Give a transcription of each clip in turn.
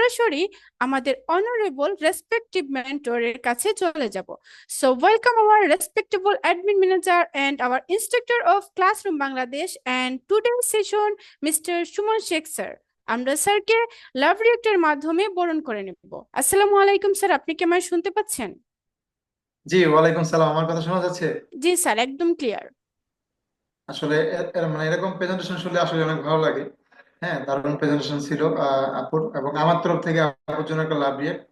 সরাসরি আমাদের honourable respective মেন্টরের কাছে চলে যাব। So welcome hour respectable admin manager and our instructor of classroom Bangladesh and today session mister Suman Sheikh sir. আমরা স্যারকে লাভ রিয়েক্টের মাধ্যমে বরণ করে নেব। আসসালামু আলাইকুম স্যার, আপনি কি আমায় শুনতে পাচ্ছেন? জি, ওয়ালাইকুম সালাম। আমার কথা শোনা যাচ্ছে? জি স্যার, একদম ক্লিয়ার। আসলে মানে এরকম প্রেজেন্টেশন শুনলে আসলে অনেক ভালো লাগে। হ্যাঁ, দারুণ প্রেজেন্টেশন ছিল আপুর, এবং আমার তরফ থেকে আপুর জন্য একটা লাভ রিয়েক্ট।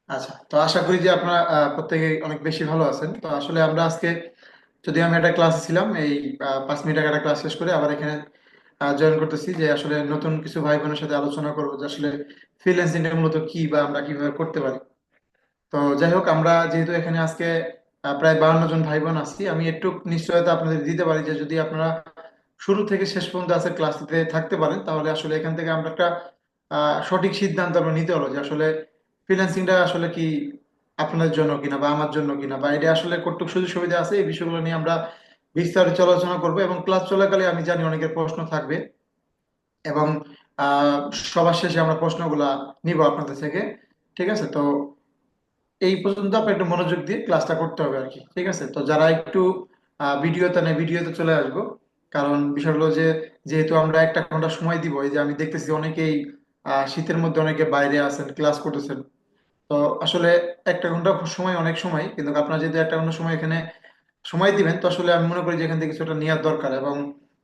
আচ্ছা, তো আশা করি যে আপনারা প্রত্যেকে অনেক বেশি ভালো আছেন। তো আসলে আমরা আজকে, যদি আমি একটা ক্লাসে ছিলাম, এই 5 মিনিট আগে একটা ক্লাস শেষ করে আবার এখানে জয়েন করতেছি, যে আসলে নতুন কিছু ভাই বোনের সাথে আলোচনা করবো যে আসলে ফ্রিল্যান্সিং মূলত কি বা আমরা কিভাবে করতে পারি। তো যাই হোক, আমরা যেহেতু এখানে আজকে প্রায় 52 জন ভাই বোন আছি, আমি একটু নিশ্চয়তা আপনাদের দিতে পারি যে যদি আপনারা শুরু থেকে শেষ পর্যন্ত আজকে ক্লাসটিতে থাকতে পারেন, তাহলে আসলে এখান থেকে আমরা একটা সঠিক সিদ্ধান্ত আমরা নিতে পারবো যে আসলে ফ্রিল্যান্সিংটা আসলে কি আপনাদের জন্য কিনা বা আমার জন্য কিনা, বা এটা আসলে কতটুকু সুযোগ সুবিধা আছে, এই বিষয়গুলো নিয়ে আমরা বিস্তারিত আলোচনা করবো। এবং ক্লাস চলাকালে আমি জানি অনেকের প্রশ্ন থাকবে, এবং আহ সবার শেষে আমরা প্রশ্নগুলা নিব আপনাদের থেকে। ঠিক আছে? তো এই পর্যন্ত আপনি একটু মনোযোগ দিয়ে ক্লাসটা করতে হবে আর কি। ঠিক আছে? তো যারা একটু ভিডিওতে নেই, ভিডিওতে চলে আসবো। কারণ বিষয় হলো যে, যেহেতু আমরা 1 ঘন্টা সময় দিব, এই যে আমি দেখতেছি অনেকেই শীতের মধ্যে অনেকে বাইরে আছেন, ক্লাস করতেছেন। তো আসলে 1 ঘন্টা সময় অনেক সময়, কিন্তু আপনারা যদি 1 ঘন্টা সময় এখানে সময় দিবেন, তো আসলে আমি মনে করি যে এখান থেকে কিছুটা নেওয়ার দরকার, এবং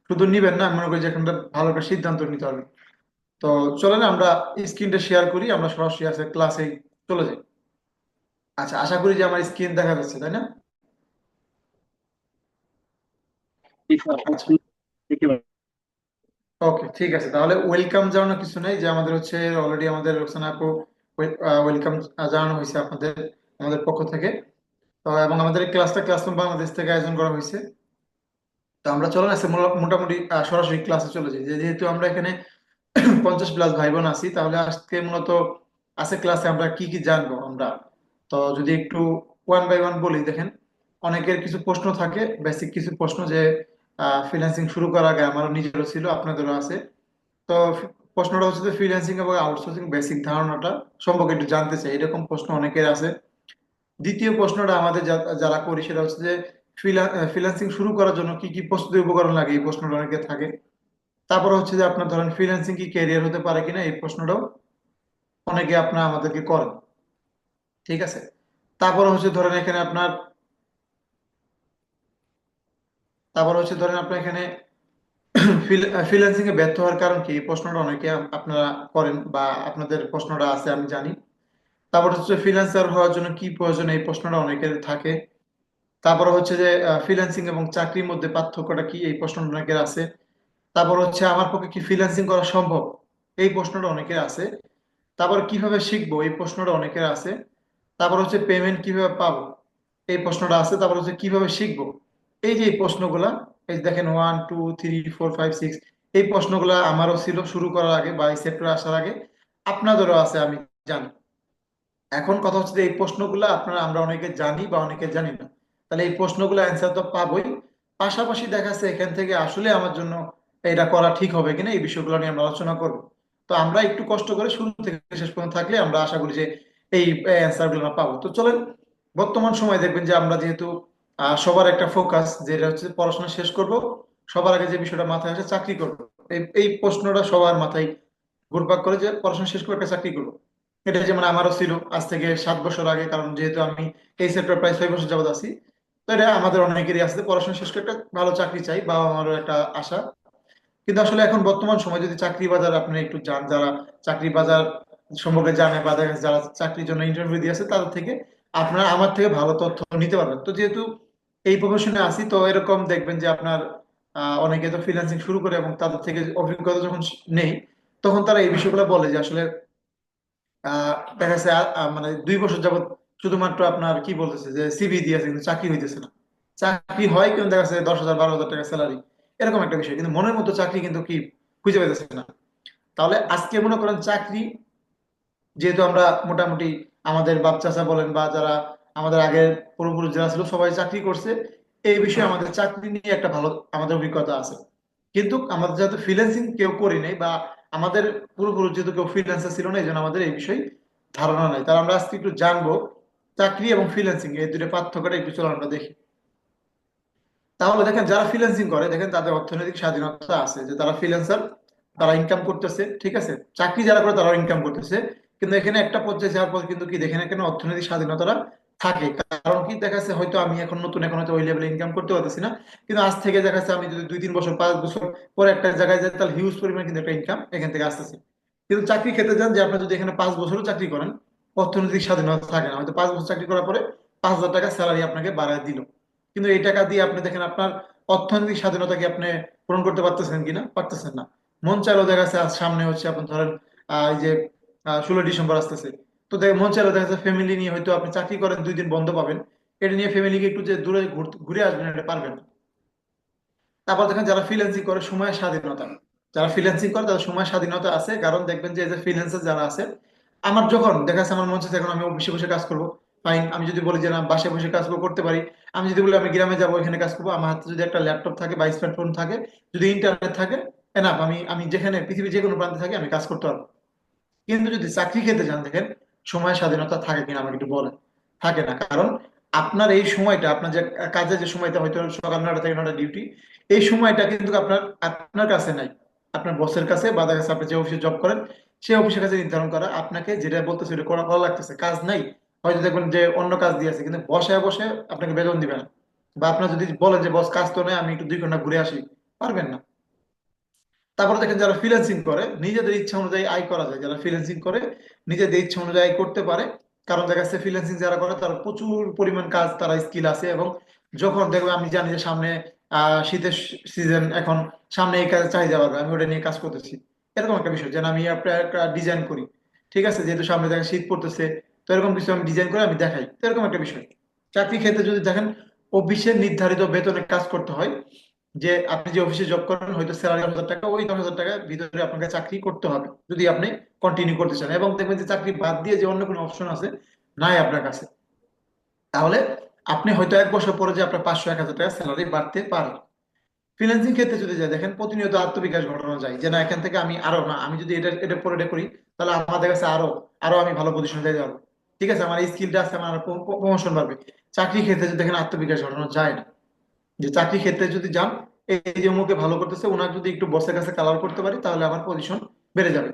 শুধু নিবেন না, আমি মনে করি যে এখানটা ভালো একটা সিদ্ধান্ত নিতে হবে। তো চলেন আমরা স্ক্রিনটা শেয়ার করি, আমরা সরাসরি আছে ক্লাসে চলে যাই। আচ্ছা, আশা করি যে আমার স্ক্রিন দেখা যাচ্ছে, তাই না? জি স্যার, আসলে দেখতে পাচ্ছি। ওকে, ঠিক আছে। তাহলে ওয়েলকাম জানানো কিছু নেই, যে আমাদের হচ্ছে অলরেডি আমাদের রোকসানা আপু ওয়েলকাম জানানো হয়েছে আপনাদের, আমাদের পক্ষ থেকে। তো এবং আমাদের এই ক্লাসটা ক্লাসরুম বাংলাদেশ থেকে আয়োজন করা হয়েছে। তো আমরা চলেন আছে মোটামুটি সরাসরি ক্লাসে চলে যাই, যেহেতু আমরা এখানে 50+ ভাই বোন আছি, তাহলে আজকে মূলত আছে ক্লাসে আমরা কি কি জানবো আমরা। তো যদি একটু ওয়ান বাই ওয়ান বলি, দেখেন, অনেকের কিছু প্রশ্ন থাকে, বেসিক কিছু প্রশ্ন, যে ফ্রিল্যান্সিং শুরু করার আগে আমারও নিজেরও ছিল, আপনাদেরও আছে। তো প্রশ্নটা হচ্ছে যে ফ্রিল্যান্সিং এবং আউটসোর্সিং বেসিক ধারণাটা সম্পর্কে একটু জানতে চাই, এরকম প্রশ্ন অনেকের আছে। দ্বিতীয় প্রশ্নটা আমাদের যারা করি, সেটা হচ্ছে যে ফ্রিল্যান্সিং শুরু করার জন্য কি কি প্রস্তুতি উপকরণ লাগে, এই প্রশ্নটা অনেকের থাকে। তারপর হচ্ছে যে আপনার ধরেন ফ্রিল্যান্সিং কি ক্যারিয়ার হতে পারে কিনা, এই প্রশ্নটাও অনেকে আপনার আমাদেরকে করেন। ঠিক আছে? তারপর হচ্ছে ধরেন এখানে আপনার, তারপর হচ্ছে ধরেন আপনার এখানে ফ্রিল্যান্সিং এ ব্যর্থ হওয়ার কারণ কি, এই প্রশ্নটা অনেকে আপনারা করেন, বা আপনাদের প্রশ্নটা আছে আমি জানি। তারপর হচ্ছে ফ্রিল্যান্সার হওয়ার জন্য কি প্রয়োজন, এই প্রশ্নটা অনেকের থাকে। তারপর হচ্ছে যে ফ্রিল্যান্সিং এবং চাকরির মধ্যে পার্থক্যটা কি, এই প্রশ্নটা অনেকের আছে। তারপর হচ্ছে আমার পক্ষে কি ফ্রিল্যান্সিং করা সম্ভব, এই প্রশ্নটা অনেকের আছে। তারপর কিভাবে শিখবো, এই প্রশ্নটা অনেকের আছে। তারপর হচ্ছে পেমেন্ট কিভাবে পাবো, এই প্রশ্নটা আছে। তারপর হচ্ছে কিভাবে শিখবো, এই যে এই প্রশ্নগুলা, এই যে দেখেন 1 2 3 4 5 6, এই প্রশ্নগুলা আমারও ছিল শুরু করার আগে বা এই সেক্টরে আসার আগে, আপনাদেরও আছে আমি জানি। এখন কথা হচ্ছে যে এই প্রশ্নগুলো আপনারা আমরা অনেকে জানি বা অনেকে জানি না, তাহলে এই প্রশ্নগুলো অ্যান্সার তো পাবোই, পাশাপাশি দেখা যাচ্ছে এখান থেকে আসলে আমার জন্য এটা করা ঠিক হবে কিনা, এই বিষয়গুলো নিয়ে আমরা আলোচনা করব। তো আমরা একটু কষ্ট করে শুরু থেকে শেষ পর্যন্ত থাকলে আমরা আশা করি যে এই অ্যান্সার গুলো আমরা পাবো। তো চলেন, বর্তমান সময় দেখবেন যে আমরা যেহেতু সবার একটা ফোকাস, যেটা হচ্ছে পড়াশোনা শেষ করব, সবার আগে যে বিষয়টা মাথায় আসে চাকরি করব, এই প্রশ্নটা সবার মাথায় ঘুরপাক করে, যে পড়াশোনা শেষ করে একটা চাকরি করবো। এটা যেমন আমারও ছিল আজ থেকে 7 বছর আগে, কারণ যেহেতু আমি এই সেক্টর প্রায় 6 বছর যাবত আছি। তো এটা আমাদের অনেকেরই আছে, পড়াশোনা শেষ করে একটা ভালো চাকরি চাই, বা আমারও একটা আশা। কিন্তু আসলে এখন বর্তমান সময় যদি চাকরি বাজার আপনি একটু যান, যারা চাকরি বাজার সম্পর্কে জানে, বা দেখা যাচ্ছে যারা চাকরির জন্য ইন্টারভিউ দিয়েছে, তাদের থেকে আপনারা আমার থেকে ভালো তথ্য নিতে পারবেন। তো যেহেতু এই প্রফেশনে আছি, তো এরকম দেখবেন যে আপনার অনেকে তো ফ্রিল্যান্সিং শুরু করে, এবং তাদের থেকে অভিজ্ঞতা যখন নেই, তখন তারা এই বিষয়গুলো বলে যে আসলে দেখা যাচ্ছে মানে 2 বছর যাবত শুধুমাত্র আপনার কি বলতেছে যে সিভি দিয়েছে, কিন্তু চাকরি হইতেছে না। চাকরি হয় কিন্তু দেখা যাচ্ছে 10,000 12,000 টাকা স্যালারি, এরকম একটা বিষয়, কিন্তু মনের মতো চাকরি কিন্তু কি খুঁজে পেতেছে না। তাহলে আজকে মনে করেন চাকরি, যেহেতু আমরা মোটামুটি আমাদের বাপ চাচা বলেন বা যারা আমাদের আগের পূর্বপুরুষ যারা ছিল সবাই চাকরি করছে, এই বিষয়ে আমাদের চাকরি নিয়ে একটা ভালো আমাদের অভিজ্ঞতা আছে। কিন্তু আমাদের যাতে ফ্রিল্যান্সিং কেউ করি নাই, বা আমাদের পূর্বপুরুষ যেহেতু কেউ ফ্রিল্যান্সার ছিল না, এই জন্য আমাদের এই বিষয়ে ধারণা নাই। তাহলে আমরা আজকে একটু জানবো চাকরি এবং ফ্রিল্যান্সিং এই দুটো পার্থক্যটা একটু চলো আমরা দেখি। তাহলে দেখেন যারা ফ্রিল্যান্সিং করে দেখেন তাদের অর্থনৈতিক স্বাধীনতা আছে, যে তারা ফ্রিল্যান্সার, তারা ইনকাম করতেছে, ঠিক আছে। চাকরি যারা করে তারাও ইনকাম করতেছে, কিন্তু এখানে একটা পর্যায়ে যাওয়ার পর কিন্তু কি দেখেন এখানে অর্থনৈতিক স্বাধীনতাটা থাকে। কারণ কি দেখা যাচ্ছে হয়তো আমি এখন নতুন, এখন হয়তো ওই লেভেলে ইনকাম করতে পারতেছি না, কিন্তু আজ থেকে দেখা যাচ্ছে আমি যদি 2-3 বছর 5 বছর পরে একটা জায়গায় যাই তাহলে হিউজ পরিমাণ কিন্তু একটা ইনকাম এখান থেকে আসতেছে। কিন্তু চাকরি ক্ষেত্রে যান যে আপনি যদি এখানে 5 বছরও চাকরি করেন, অর্থনৈতিক স্বাধীনতা থাকে না। হয়তো 5 বছর চাকরি করার পরে 5,000 টাকা স্যালারি আপনাকে বাড়ায় দিল, কিন্তু এই টাকা দিয়ে আপনি দেখেন আপনার অর্থনৈতিক স্বাধীনতা কি আপনি পূরণ করতে পারতেছেন কিনা? পারতেছেন না। মন চাইলেও দেখা যাচ্ছে আজ সামনে হচ্ছে আপনি ধরেন এই যে 16 ডিসেম্বর আসতেছে, তো মন চাইলেও দেখা যাচ্ছে ফ্যামিলি নিয়ে হয়তো আপনি চাকরি করেন 2 দিন বন্ধ পাবেন, এটা নিয়ে ফ্যামিলিকে একটু যে দূরে ঘুরে আসবেন এটা পারবেন না। তারপর দেখেন যারা ফ্রিল্যান্সিং করে সময় স্বাধীনতা, যারা ফ্রিল্যান্সিং করে তাদের সময় স্বাধীনতা আছে, কারণ দেখবেন যে ফ্রিল্যান্সার যারা আছে, আমার যখন দেখা যাচ্ছে আমার মন চাচ্ছে এখন আমি অফিসে বসে কাজ করবো, ফাইন। আমি যদি বলি যে না বাসায় বসে কাজ করতে পারি, আমি যদি বলি আমি গ্রামে যাবো এখানে কাজ করবো, আমার হাতে যদি একটা ল্যাপটপ থাকে বা স্মার্টফোন থাকে, যদি ইন্টারনেট থাকে, এনাফ, আমি আমি যেখানে পৃথিবীর যে কোনো প্রান্তে থাকি আমি কাজ করতে পারবো। কিন্তু যদি চাকরি ক্ষেত্রে যান দেখেন সময় স্বাধীনতা থাকে কিনা আমাকে একটু বলেন। থাকে না, কারণ আপনার এই সময়টা, আপনার যে কাজের যে সময়টা হয়তো সকাল 9টা থেকে 9টা ডিউটি, এই সময়টা কিন্তু আপনার আপনার কাছে নাই, আপনার বসের কাছে বা দেখা যাচ্ছে আপনি যে অফিসে জব করেন সেই অফিসের কাছে নির্ধারণ করা, আপনাকে যেটা বলতেছে সেটা করা করা লাগতেছে, কাজ নাই। হয়তো দেখবেন যে অন্য কাজ দিয়েছে কিন্তু বসে বসে আপনাকে বেতন দিবে না। বা আপনার যদি বলেন যে বস কাজ তো নেই, আমি একটু 2 ঘন্টা ঘুরে আসি, পারবেন না। তারপরে দেখেন যারা ফ্রিল্যান্সিং করে নিজেদের ইচ্ছা অনুযায়ী আয় করা যায়, যারা ফ্রিল্যান্সিং করে নিজেদের ইচ্ছা অনুযায়ী আয় করতে পারে। কারণ দেখা যাচ্ছে ফ্রিল্যান্সিং যারা করে তারা প্রচুর পরিমাণ কাজ, তারা স্কিল আছে, এবং যখন দেখবে আমি জানি যে সামনে শীতের সিজন, এখন সামনে এই কাজের চাহিদা বাড়বে, আমি ওটা নিয়ে কাজ করতেছি, এরকম একটা বিষয়। যেন আমি আপনার একটা ডিজাইন করি, ঠিক আছে, যেহেতু সামনে দেখেন শীত পড়তেছে, তো এরকম কিছু আমি ডিজাইন করে আমি দেখাই, তো এরকম একটা বিষয়। চাকরি ক্ষেত্রে যদি দেখেন অফিসের নির্ধারিত বেতনে কাজ করতে হয়, যে আপনি যে অফিসে জব করেন হয়তো স্যালারি 10,000 টাকা, ওই 10,000 টাকার ভিতরে আপনাকে চাকরি করতে হবে যদি আপনি কন্টিনিউ করতে চান, এবং দেখবেন যে চাকরি বাদ দিয়ে যে অন্য কোনো অপশন আছে নাই আপনার কাছে, তাহলে আপনি হয়তো 1 বছর পরে যে আপনার 500-1,000 টাকা স্যালারি বাড়তে পারে। ফ্রিল্যান্সিং ক্ষেত্রে যদি যায় দেখেন প্রতিনিয়ত আত্মবিকাশ ঘটানো যায়, যে না এখান থেকে আমি আরো, না আমি যদি এটা এটা পরে এটা করি তাহলে আমাদের কাছে আরো আরো আমি ভালো পজিশনে যাইতে পারবো, ঠিক আছে, আমার এই স্কিলটা আছে, আমার প্রমোশন বাড়বে। চাকরি ক্ষেত্রে যদি দেখেন আত্মবিকাশ ঘটানো যায় না, যে চাকরি ক্ষেত্রে যদি যান এই যে অমুকে ভালো করতেছে ওনার যদি একটু বসের কাছে কালার করতে পারি তাহলে আমার পজিশন বেড়ে যাবে।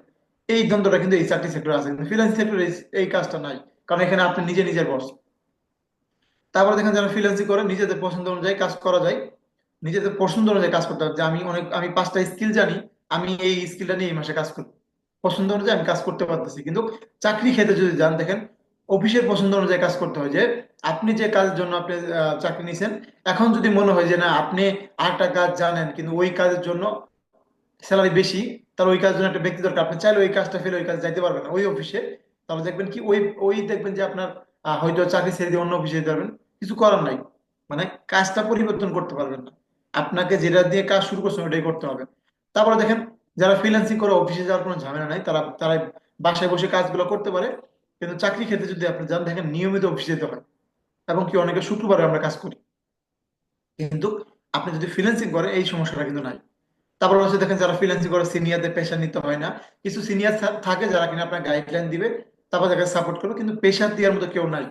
এই দ্বন্দ্বটা কিন্তু এই চাকরি সেক্টরে আছে, কিন্তু ফ্রিল্যান্স সেক্টরে এই কাজটা নাই, কারণ এখানে আপনি নিজে নিজের বস। তারপরে দেখেন যারা ফ্রিল্যান্সিং করে নিজেদের পছন্দ অনুযায়ী কাজ করা যায়, নিজেদের পছন্দ অনুযায়ী কাজ করতে হবে, যে আমি 5টা স্কিল জানি, আমি এই স্কিলটা নিয়ে এই মাসে কাজ করব, পছন্দ অনুযায়ী আমি কাজ করতে পারতেছি। কিন্তু চাকরি ক্ষেত্রে যদি যান দেখেন অফিসের পছন্দ অনুযায়ী কাজ করতে হয়, যে আপনি যে কাজের জন্য আপনি চাকরি নিছেন, এখন যদি মনে হয় যে না আপনি আরেকটা কাজ জানেন কিন্তু ওই কাজের জন্য স্যালারি বেশি, তাহলে ওই কাজের জন্য একটা ব্যক্তি দরকার, আপনি চাইলে ওই কাজটা ফেলে ওই কাজে যাইতে পারবেন না ওই অফিসে, তাহলে দেখবেন কি ওই ওই দেখবেন যে আপনার হয়তো চাকরি ছেড়ে দিয়ে অন্য অফিসে যেতে পারবেন, কিছু করার নাই, মানে কাজটা পরিবর্তন করতে পারবেন না, আপনাকে যেটা দিয়ে কাজ শুরু করছেন ওটাই করতে হবে। তারপরে দেখেন যারা ফ্রিল্যান্সিং করে অফিসে যাওয়ার কোনো ঝামেলা নাই, তারা তারা বাসায় বসে কাজগুলো করতে পারে। কিন্তু চাকরি ক্ষেত্রে যদি আপনি যান দেখেন নিয়মিত অফিসে যেতে হয়, এবং কি অনেকে শুক্রবারে আমরা কাজ করি, কিন্তু আপনি যদি ফ্রিল্যান্সিং করেন এই সমস্যাটা কিন্তু নাই। তারপর হচ্ছে দেখেন যারা ফ্রিল্যান্সিং করে সিনিয়রদের প্রেশার নিতে হয় না, কিছু সিনিয়র থাকে যারা কিনা আপনার গাইডলাইন দিবে, তারপর তাকে সাপোর্ট করবে, কিন্তু প্রেশার দেওয়ার মতো কেউ নাই।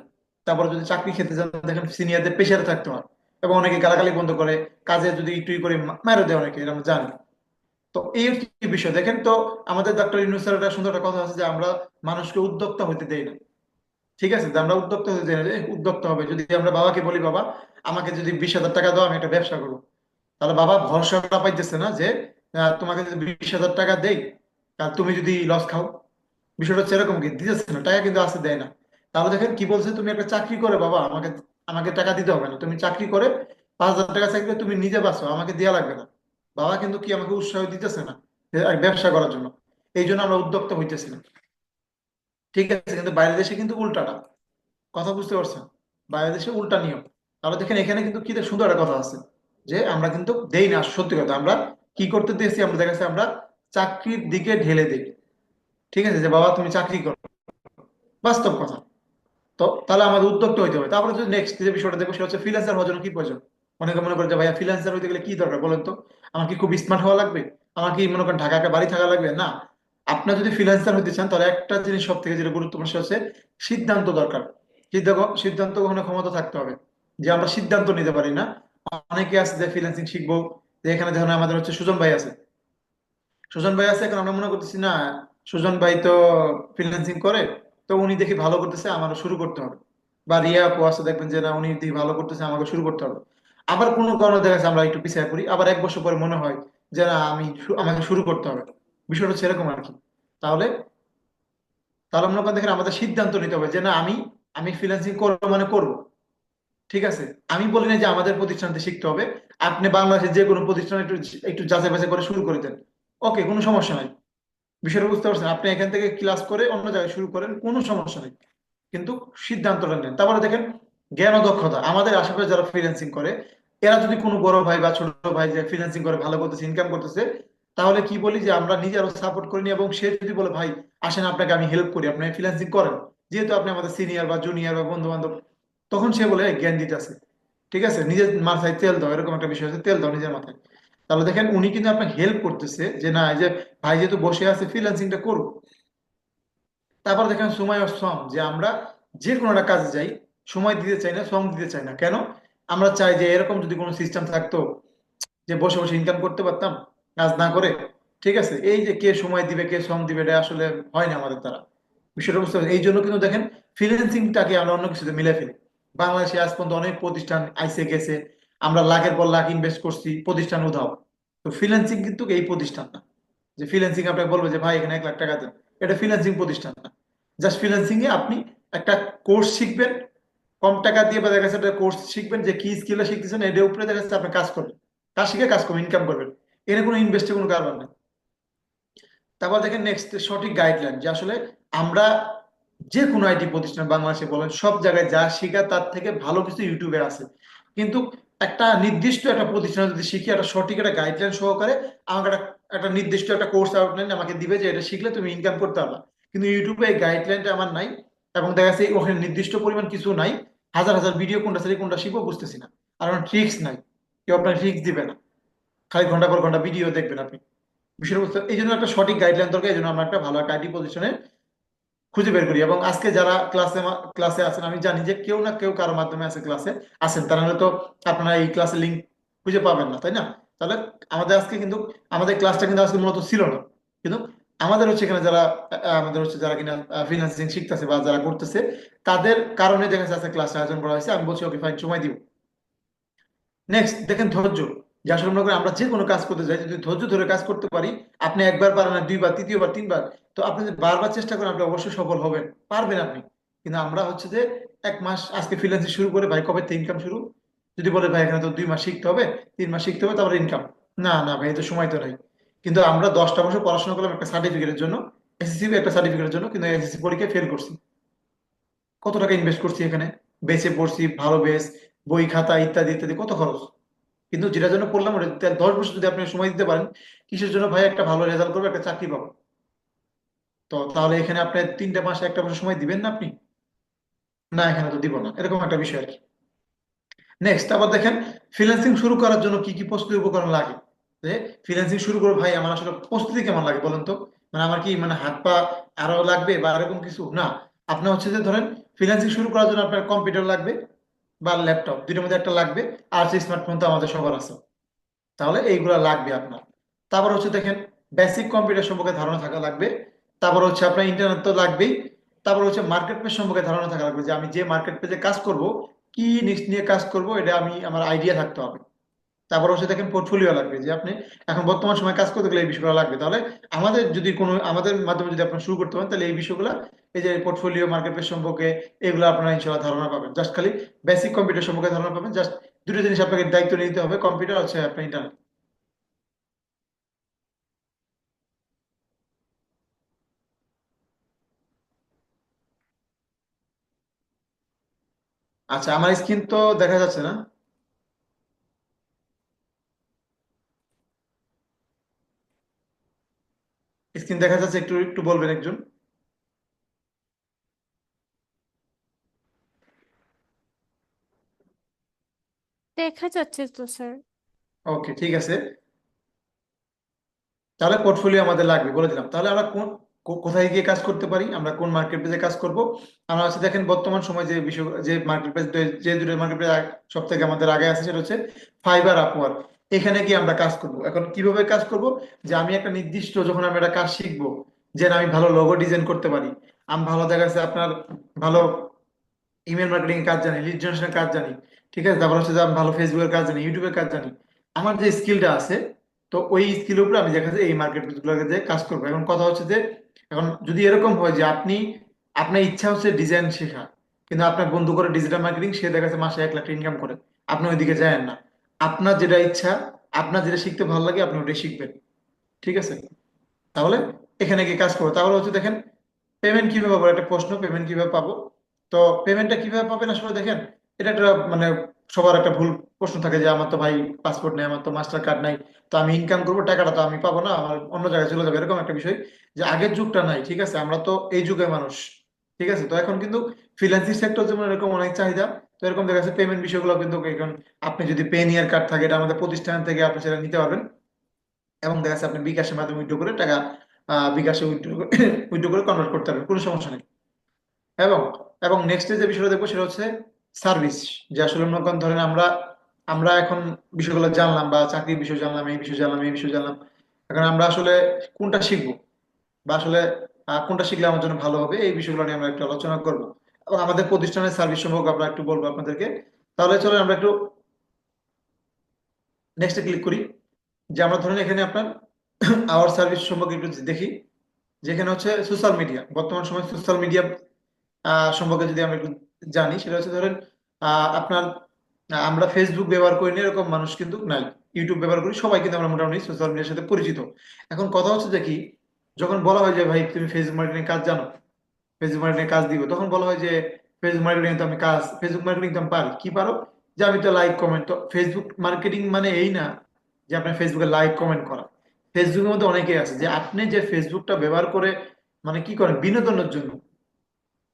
তারপর যদি চাকরি ক্ষেত্রে যান দেখেন সিনিয়রদের প্রেশারে থাকতে হয়, এবং অনেকে গালাগালি বন্ধ করে, কাজে যদি একটু করে মেরে দেয় অনেকে, এটা আমরা জানি। তো এই হচ্ছে বিষয় দেখেন। তো আমাদের ডক্টর ইউনূস স্যার একটা সুন্দর একটা কথা আছে যে আমরা মানুষকে উদ্যোক্তা হইতে দেই না, ঠিক আছে, যে আমরা উদ্যোক্তা হতে দেই না, যে উদ্যোক্তা হবে। যদি আমরা বাবাকে বলি বাবা আমাকে যদি 20,000 টাকা দাও আমি একটা ব্যবসা করবো, তাহলে বাবা ভরসাটা পাইতেছে না যে তোমাকে যদি 20,000 টাকা দেই আর তুমি যদি লস খাও, বিষয়টা হচ্ছে এরকম, কি দিতেছে না, টাকা কিন্তু আসতে দেয় না। তাহলে দেখেন কি বলছে, তুমি একটা চাকরি করে বাবা আমাকে আমাকে টাকা দিতে হবে না, তুমি চাকরি করে 5,000 টাকা চাকরি করে তুমি নিজে বাঁচো, আমাকে দেওয়া লাগবে না। বাবা কিন্তু কি আমাকে উৎসাহ দিতেছে না যে ব্যবসা করার জন্য, এই জন্য আমরা উদ্যোক্তা হইতেছি না, ঠিক আছে। কিন্তু বাইরের দেশে কিন্তু উল্টাটা, কথা বুঝতে পারছেন, বাইরের দেশে উল্টা নিয়ম। তাহলে দেখেন এখানে কিন্তু কি সুন্দর একটা কথা আছে, যে আমরা কিন্তু দেই না, সত্যি কথা আমরা কি করতে দিয়েছি, আমরা দেখা যাচ্ছে আমরা চাকরির দিকে ঢেলে দিই, ঠিক আছে, যে বাবা তুমি চাকরি করো, বাস্তব কথা। তো তাহলে আমাদের উদ্যোক্তা হইতে হবে। তারপরে যদি নেক্সট যে বিষয়টা দেখবো সেটা হচ্ছে ফ্রিল্যান্সার হওয়ার জন্য কি প্রয়োজন। অনেকে মনে করে যে ভাইয়া ফ্রিল্যান্সার হইতে গেলে কি দরকার বলেন তো, আমার কি খুব স্মার্ট হওয়া লাগবে, আমার কি মনে করেন ঢাকা একটা বাড়ি থাকা লাগবে? না, আপনার যদি ফ্রিল্যান্সার হতে চান তাহলে একটা জিনিস সব থেকে যেটা গুরুত্বপূর্ণ সেটা হচ্ছে সিদ্ধান্ত দরকার। সিদ্ধান্ত গ্রহণের ক্ষমতা থাকতে হবে, যে আমরা সিদ্ধান্ত নিতে পারি না। অনেকে আছে যে ফ্রিল্যান্সিং শিখবো, যে এখানে ধরেন আমাদের হচ্ছে সুজন ভাই আছে। সুজন ভাই আছে, এখন আমরা মনে করতেছি না সুজন ভাই তো ফ্রিল্যান্সিং করে, তো উনি দেখি ভালো করতেছে, আমারও শুরু করতে হবে। বা রিয়া আপু আছে, দেখবেন যে না উনি দেখি ভালো করতেছে, আমাকে শুরু করতে হবে। আবার কোনো কারণে দেখা যাচ্ছে আমরা একটু পিছিয়ে পড়ি, আবার 1 বছর পরে মনে হয় যে না আমাকে শুরু করতে হবে। বিষয়টা হচ্ছে এরকম আর কি। তাহলে তাহলে মনে করেন দেখেন আমাদের সিদ্ধান্ত নিতে হবে যে না আমি আমি ফ্রিল্যান্সিং করবো মানে করবো। ঠিক আছে, আমি বলি না যে আমাদের প্রতিষ্ঠানতে শিখতে হবে। আপনি বাংলাদেশের যে কোনো প্রতিষ্ঠানে একটু একটু যাচাই বাছাই করে শুরু করে দেন, ওকে, কোনো সমস্যা নাই। বিষয়টা বুঝতে পারছেন? আপনি এখান থেকে ক্লাস করে অন্য জায়গায় শুরু করেন, কোনো সমস্যা নেই। কিন্তু সিদ্ধান্তটা নেন। তারপরে দেখেন জ্ঞান ও দক্ষতা, আমাদের আশেপাশে যারা ফ্রিল্যান্সিং করে, এরা যদি কোনো বড় ভাই বা ছোট ভাই যে ফ্রিল্যান্সিং করে ভালো করতেছে, ইনকাম করতেছে, তাহলে কি বলি যে আমরা নিজে আরো সাপোর্ট করি। এবং সে যদি বলে ভাই আসেন আপনাকে আমি হেল্প করি, আপনি ফ্রিল্যান্সিং করেন, যেহেতু আপনি আমাদের সিনিয়র বা জুনিয়র বা বন্ধু বান্ধব, তখন সে বলে "এই, জ্ঞান দিতে আছে, ঠিক আছে, নিজের মাথায় তেল দাও", এরকম একটা বিষয় আছে, তেল দাও নিজের মাথায়। তাহলে দেখেন উনি কিন্তু আপনাকে হেল্প করতেছে যে না এই যে ভাই যেহেতু বসে আছে ফ্রিল্যান্সিংটা করুক। তারপর দেখেন সময় ও শ্রম, যে আমরা যে কোনো একটা কাজে যাই, সময় দিতে চাই না, শ্রম দিতে চাই না। কেন? আমরা চাই যে এরকম যদি কোনো সিস্টেম থাকতো যে বসে বসে ইনকাম করতে পারতাম কাজ না করে। ঠিক আছে, এই যে কে সময় দিবে কে শ্রম দিবে, এটা আসলে হয় না আমাদের দ্বারা। বিষয়টা বুঝতে পারছেন? এই জন্য কিন্তু দেখেন ফ্রিল্যান্সিংটাকে আমরা অন্য কিছুতে মিলে ফেলি। বাংলাদেশে আজ পর্যন্ত অনেক প্রতিষ্ঠান আইসে গেছে, আমরা লাখের পর লাখ ইনভেস্ট করছি, প্রতিষ্ঠান উধাও। তো ফ্রিল্যান্সিং কিন্তু এই প্রতিষ্ঠান না যে ফ্রিল্যান্সিং আপনাকে বলবো যে ভাই এখানে 1 লাখ টাকা দেন। এটা ফ্রিল্যান্সিং প্রতিষ্ঠান না। জাস্ট ফ্রিল্যান্সিং এ আপনি একটা কোর্স শিখবেন, কম টাকা দিয়ে, বা দেখা যাচ্ছে একটা কোর্স শিখবেন, যে কি স্কিল শিখতেছেন এটার উপরে দেখা যাচ্ছে আপনি কাজ করবেন, কাজ শিখে কাজ করবেন, ইনকাম করবেন। এর কোনো ইনভেস্টের কোনো কারণ নেই। তারপর দেখেন নেক্সট সঠিক গাইডলাইন, যে আসলে আমরা যে কোনো আইটি প্রতিষ্ঠান বাংলাদেশে বলেন সব জায়গায় যা শেখা তার থেকে ভালো কিছু ইউটিউবে আছে। কিন্তু একটা নির্দিষ্ট একটা প্রতিষ্ঠানে যদি শিখি, একটা সঠিক একটা গাইডলাইন সহকারে আমাকে একটা নির্দিষ্ট একটা কোর্স আউটলাইন আমাকে দিবে যে এটা শিখলে তুমি ইনকাম করতে পারবা। কিন্তু ইউটিউবে এই গাইডলাইনটা আমার নাই, এবং দেখা যাচ্ছে ওখানে নির্দিষ্ট পরিমাণ কিছু নাই। হাজার হাজার ভিডিও, কোনটা ছেড়ে কোনটা শিখবো বুঝতেছি না। আর ট্রিক্স নাই, কেউ আপনার ট্রিক্স দিবে না, খালি ঘন্টা পর ঘন্টা ভিডিও দেখবেন আপনি। বিষয়টা বুঝতে, এই জন্য একটা সঠিক গাইডলাইন দরকার। এই জন্য আমরা একটা ভালো একটা আইটি পজিশনে খুঁজে বের করি। এবং আজকে যারা ক্লাসে আছেন, আমি জানি যে কেউ না কেউ কারো মাধ্যমে আছে ক্লাসে আছেন, তারা হয়তো আপনারা এই ক্লাসের লিঙ্ক খুঁজে পাবেন না, তাই না? তাহলে আমাদের আজকে কিন্তু আমাদের ক্লাসটা কিন্তু আজকে মূলত ছিল না, কিন্তু আমাদের হচ্ছে এখানে যারা আমাদের হচ্ছে যারা কিনা ফ্রিল্যান্সিং শিখতেছে বা যারা করতেছে, তাদের কারণে দেখা যাচ্ছে আজকে ক্লাস আয়োজন করা হয়েছে। আমি বলছি ওকে ফাইন, সময় দিব। নেক্সট দেখেন ধৈর্য, যে আসলে মনে করেন আমরা যে কোনো কাজ করতে যাই, যদি ধৈর্য ধরে কাজ করতে পারি, আপনি একবার পারেন না, দুইবার, তৃতীয়বার, তিনবার, তো আপনি যদি বারবার চেষ্টা করেন আপনি অবশ্যই সফল হবেন, পারবেন আপনি। কিন্তু আমরা হচ্ছে যে 1 মাস আজকে ফ্রিল্যান্সিং শুরু করে ভাই কবে থেকে ইনকাম শুরু, যদি বলে ভাই এখানে তো 2 মাস শিখতে হবে, 3 মাস শিখতে হবে তারপরে ইনকাম, না না ভাই এই তো সময় তো নাই। কিন্তু আমরা 10টা বছর পড়াশোনা করলাম একটা সার্টিফিকেটের জন্য, এসএসসি একটা সার্টিফিকেটের জন্য, কিন্তু এসএসসি পরীক্ষায় ফেল করছি। কত টাকা ইনভেস্ট করছি এখানে, বেঁচে পড়ছি, ভালো বেস, বই খাতা ইত্যাদি ইত্যাদি, কত খরচ। কিন্তু যেটার জন্য পড়লাম ওটা 10 বছর যদি আপনি সময় দিতে পারেন, কিসের জন্য ভাই একটা ভালো রেজাল্ট করবে, একটা চাকরি পাবো। তো তাহলে এখানে আপনি 3টে মাস 1 বছর সময় দিবেন না আপনি? না, এখানে তো দিব না, এরকম একটা বিষয় আর কি। নেক্সট আবার দেখেন ফ্রিল্যান্সিং শুরু করার জন্য কি কি প্রস্তুতি উপকরণ লাগে। যে ফ্রিল্যান্সিং শুরু করবো ভাই, আমার আসলে প্রস্তুতি কেমন লাগে বলেন তো? মানে আমার কি মানে হাত পা আরো লাগবে বা এরকম কিছু না। আপনার হচ্ছে যে ধরেন ফ্রিল্যান্সিং শুরু করার জন্য আপনার কম্পিউটার লাগবে বা ল্যাপটপ, দুটোর মধ্যে একটা লাগবে। আর স্মার্টফোন তো আমাদের সবার আছে, তাহলে এইগুলা লাগবে আপনার। তারপর হচ্ছে দেখেন বেসিক কম্পিউটার সম্পর্কে ধারণা থাকা লাগবে। তারপর হচ্ছে আপনার ইন্টারনেট তো লাগবেই। তারপর হচ্ছে মার্কেট প্লেস সম্পর্কে ধারণা থাকা লাগবে, যে আমি যে মার্কেট প্লেসে কাজ করব, কি নিশ নিয়ে কাজ করব, এটা আমি আমার আইডিয়া থাকতে হবে। তারপর হচ্ছে দেখেন পোর্টফোলিও লাগবে, যে আপনি এখন বর্তমান সময় কাজ করতে গেলে এই বিষয়গুলো লাগবে। তাহলে আমাদের যদি কোনো আমাদের মাধ্যমে যদি আপনার শুরু করতে পারেন, তাহলে এই বিষয়গুলো, এই যে পোর্টফোলিও, মার্কেট প্লেস সম্পর্কে, এগুলো আপনারা ইনশাল্লাহ ধারণা পাবেন। জাস্ট খালি বেসিক কম্পিউটার সম্পর্কে ধারণা পাবেন। জাস্ট দুটো জিনিস আপনাকে দায়িত্ব নিতে হবে, কম্পিউটার হচ্ছে আপনার ইন্টারনেট। আচ্ছা, আমার স্ক্রিন তো দেখা যাচ্ছে না। স্ক্রিন দেখা যাচ্ছে, একটু একটু বলবেন একজন। দেখা যাচ্ছে তো স্যার। ওকে, ঠিক আছে। তাহলে পোর্টফোলিও আমাদের লাগবে বলে দিলাম। তাহলে আমরা কোথায় গিয়ে কাজ করতে পারি, আমরা কোন মার্কেট প্লেসে কাজ করব? আমরা হচ্ছে দেখেন বর্তমান সময় যে বিষয়, যে মার্কেট প্লেস, যে দুটো মার্কেট প্লেস সব থেকে আমাদের আগে আছে সেটা হচ্ছে ফাইবার, আপওয়ার্ক। এখানে গিয়ে আমরা কাজ করব। এখন কিভাবে কাজ করব? যে আমি একটা নির্দিষ্ট, যখন আমি একটা কাজ শিখবো, যে না আমি ভালো লোগো ডিজাইন করতে পারি, আমি ভালো দেখা যাচ্ছে আপনার ভালো ইমেল মার্কেটিং এর কাজ জানি, লিড জেনারেশনের কাজ জানি, ঠিক আছে, তারপর হচ্ছে যে আমি ভালো ফেসবুকের কাজ জানি, ইউটিউবের কাজ জানি, আমার যে স্কিলটা আছে, তো ওই স্কিলের উপরে আমি দেখা যায় এই মার্কেট গুলোকে যে কাজ করবো। এখন কথা হচ্ছে যে, এখন যদি এরকম হয় যে আপনার ইচ্ছা হচ্ছে ডিজাইন শেখা, কিন্তু আপনার বন্ধু করে ডিজিটাল মার্কেটিং, সে দেখা যাচ্ছে মাসে 1 লাখ ইনকাম করে, আপনি ওইদিকে যায়েন না। আপনার যেটা ইচ্ছা, আপনার যেটা শিখতে ভালো লাগে, আপনি ওটাই শিখবেন। ঠিক আছে? তাহলে এখানে গিয়ে কাজ করবো। তাহলে হচ্ছে দেখেন পেমেন্ট কিভাবে পাবো, একটা প্রশ্ন, পেমেন্ট কিভাবে পাবো? তো পেমেন্টটা কিভাবে পাবেন আসলে দেখেন, এটা একটা মানে সবার একটা ভুল প্রশ্ন থাকে যে আমার তো ভাই পাসপোর্ট নেই, আমার তো মাস্টার কার্ড নাই, তো আমি ইনকাম করবো, টাকাটা তো আমি পাবো না, আমার অন্য জায়গায় চলে যাবে, এরকম একটা বিষয়। যে আগের যুগটা নাই, ঠিক আছে, আমরা তো এই যুগের মানুষ। ঠিক আছে, তো এখন কিন্তু ফ্রিল্যান্সিং সেক্টর যেমন এরকম অনেক চাহিদা, তো এরকম দেখা যাচ্ছে পেমেন্ট বিষয়গুলো কিন্তু এখন আপনি যদি পেনিয়ার কার্ড থাকে, এটা আমাদের প্রতিষ্ঠান থেকে আপনি সেটা নিতে পারবেন, এবং দেখা যাচ্ছে আপনি বিকাশের মাধ্যমে উইথড্র করে টাকা, বিকাশে উইথড্র করে কনভার্ট করতে পারবেন, কোনো সমস্যা নেই। এবং এবং নেক্সট যে বিষয়টা দেখবো সেটা হচ্ছে সার্ভিস। যে আসলে মনে করেন ধরেন আমরা আমরা এখন বিষয়গুলো জানলাম, বা চাকরির বিষয় জানলাম, এই বিষয় জানলাম, এই বিষয় জানলাম, এখন আমরা আসলে কোনটা শিখবো, বা আসলে কোনটা শিখলে আমার জন্য ভালো হবে, এই বিষয়গুলো নিয়ে আমরা একটু আলোচনা করবো, এবং আমাদের প্রতিষ্ঠানের সার্ভিস সম্পর্কে আমরা একটু বলবো আপনাদেরকে। তাহলে চলো আমরা একটু নেক্সটে ক্লিক করি। যে আমরা ধরেন এখানে আপনার আওয়ার সার্ভিস সম্পর্কে একটু দেখি। যেখানে হচ্ছে সোশ্যাল মিডিয়া, বর্তমান সময় সোশ্যাল মিডিয়া সম্পর্কে যদি আমরা একটু জানি, সেটা হচ্ছে ধরেন আপনার আমরা ফেসবুক ব্যবহার করি না এরকম মানুষ কিন্তু নাই, ইউটিউব ব্যবহার করি, সবাই কিন্তু আমরা মোটামুটি সোশ্যাল মিডিয়ার সাথে পরিচিত। এখন কথা হচ্ছে যে কি, যখন বলা হয় যে ভাই তুমি ফেসবুক মার্কেটিং কাজ জানো, ফেসবুক মার্কেটিং কাজ দিব, তখন বলা হয় যে ফেসবুক মার্কেটিং তো আমি কাজ, ফেসবুক মার্কেটিং তো আমি পারি। কি পারো? যে আমি তো লাইক কমেন্ট, তো ফেসবুক মার্কেটিং মানে এই না যে আপনার ফেসবুকে লাইক কমেন্ট করা। ফেসবুকের মধ্যে অনেকেই আছে যে আপনি যে ফেসবুকটা ব্যবহার করে মানে কি করেন বিনোদনের জন্য,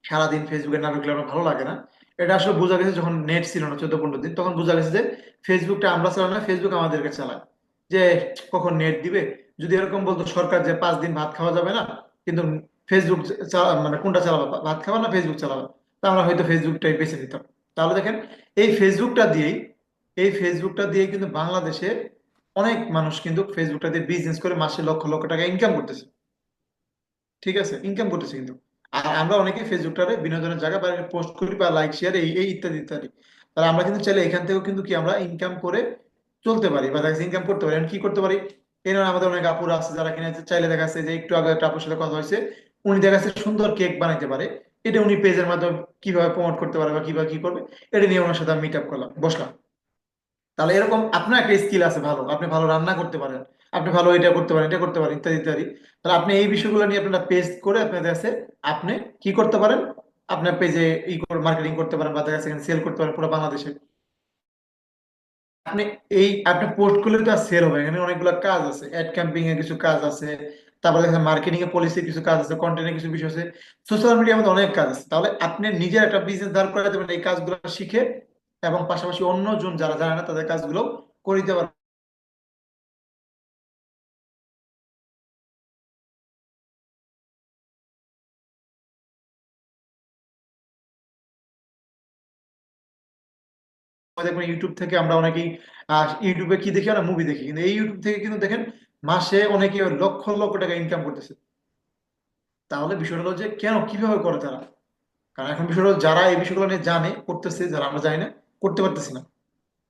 সারাদিন ফেসবুকে না ঢুকলে আমার ভালো লাগে না। এটা আসলে বোঝা গেছে যখন নেট ছিল না 14-15 দিন, তখন বোঝা গেছে যে ফেসবুকটা আমরা চালাই না, ফেসবুক আমাদেরকে চালায়। যে কখন নেট দিবে, যদি এরকম বলতো সরকার যে 5 দিন ভাত খাওয়া যাবে না, কিন্তু ফেসবুক মানে কোনটা চালাবে, ভাত খাওয়া না ফেসবুক চালাবে, তা আমরা হয়তো ফেসবুকটাই বেছে নিতাম। তাহলে দেখেন এই ফেসবুকটা দিয়েই এই ফেসবুকটা দিয়ে কিন্তু বাংলাদেশে অনেক মানুষ কিন্তু ফেসবুকটা দিয়ে বিজনেস করে মাসে লক্ষ লক্ষ টাকা ইনকাম করতেছে। ঠিক আছে, ইনকাম করতেছে কিন্তু। আর আমরা অনেকে ফেসবুকটারে বিনোদনের জায়গা বা পোস্ট করি বা লাইক শেয়ার এই এই ইত্যাদি ইত্যাদি। তাহলে আমরা কিন্তু চাইলে এখান থেকেও কিন্তু কি আমরা ইনকাম করে চলতে পারি, বা দেখা ইনকাম করতে পারি। এখন কি করতে পারি? এই ধরুন আমাদের অনেক আপুরা আছে যারা কিনা চাইলে দেখা যাচ্ছে যে একটু আগে একটা আপুর সাথে কথা হয়েছে, উনি দেখা যাচ্ছে সুন্দর কেক বানাইতে পারে, এটা উনি পেজের মাধ্যমে কিভাবে প্রমোট করতে পারে বা কিভাবে কি করবে, এটা নিয়ে ওনার সাথে মিট আপ করলাম, বসলাম। তাহলে এরকম আপনার একটা স্কিল আছে ভালো, আপনি ভালো রান্না করতে পারেন, আপনি ভালো এটা করতে পারেন, এটা করতে পারেন, ইত্যাদি ইত্যাদি। তাহলে আপনি এই বিষয়গুলো নিয়ে আপনারা পেজ করে আপনাদের কাছে আপনি কি করতে পারেন, আপনার পেজে মার্কেটিং করতে পারেন, বা দেখা যাচ্ছে সেল করতে পারেন পুরো বাংলাদেশে। আপনি আপনি পোস্ট করলে তো আর সেল হবে, এখানে অনেকগুলো কাজ আছে, অ্যাড ক্যাম্পিং এর কিছু কাজ আছে, তারপরে দেখেন মার্কেটিং এর পলিসির কিছু কাজ আছে, কন্টেন্টের কিছু বিষয় আছে, সোশ্যাল মিডিয়ার মধ্যে অনেক কাজ আছে। তাহলে আপনি নিজের একটা বিজনেস দাঁড় করাতে পারেন এই কাজগুলো শিখে, এবং পাশাপাশি অন্যজন যারা জানে না তাদের কাজগুলো করে দিতে পারেন। দেখবেন ইউটিউব থেকে আমরা অনেকেই ইউটিউবে কি দেখি, আমরা মুভি দেখি, কিন্তু এই ইউটিউব থেকে কিন্তু দেখেন মাসে অনেকে লক্ষ লক্ষ টাকা ইনকাম করতেছে। তাহলে বিষয়টা হলো যে কেন, কিভাবে করে তারা? কারণ এখন বিষয়টা হলো যারা এই বিষয়গুলো নিয়ে জানে করতেছে, যারা আমরা জানি না করতে পারতেছি না।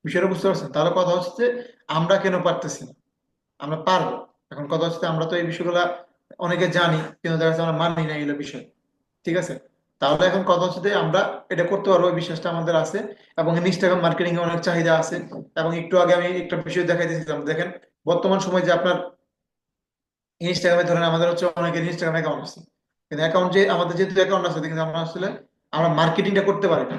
বিষয়টা বুঝতে পারছেন? তাহলে কথা হচ্ছে যে আমরা কেন পারতেছি না, আমরা পারবো। এখন কথা হচ্ছে যে আমরা তো এই বিষয়গুলা অনেকে জানি, কিন্তু দেখা যাচ্ছে আমরা মানি না এগুলো বিষয়। ঠিক আছে, তাহলে এখন কথা হচ্ছে যে আমরা এটা করতে পারবো, এই বিশ্বাসটা আমাদের আছে। এবং ইনস্টাগ্রাম মার্কেটিং এ অনেক চাহিদা আছে। এবং একটু আগে আমি একটা বিষয় দেখাই দিয়েছিলাম, দেখেন বর্তমান সময় যে আপনার ইনস্টাগ্রামে ধরেন আমাদের হচ্ছে অনেকের ইনস্টাগ্রাম অ্যাকাউন্ট আছে, কিন্তু অ্যাকাউন্ট যে আমাদের যেহেতু অ্যাকাউন্ট আছে, কিন্তু আমরা আসলে আমরা মার্কেটিংটা করতে পারি না।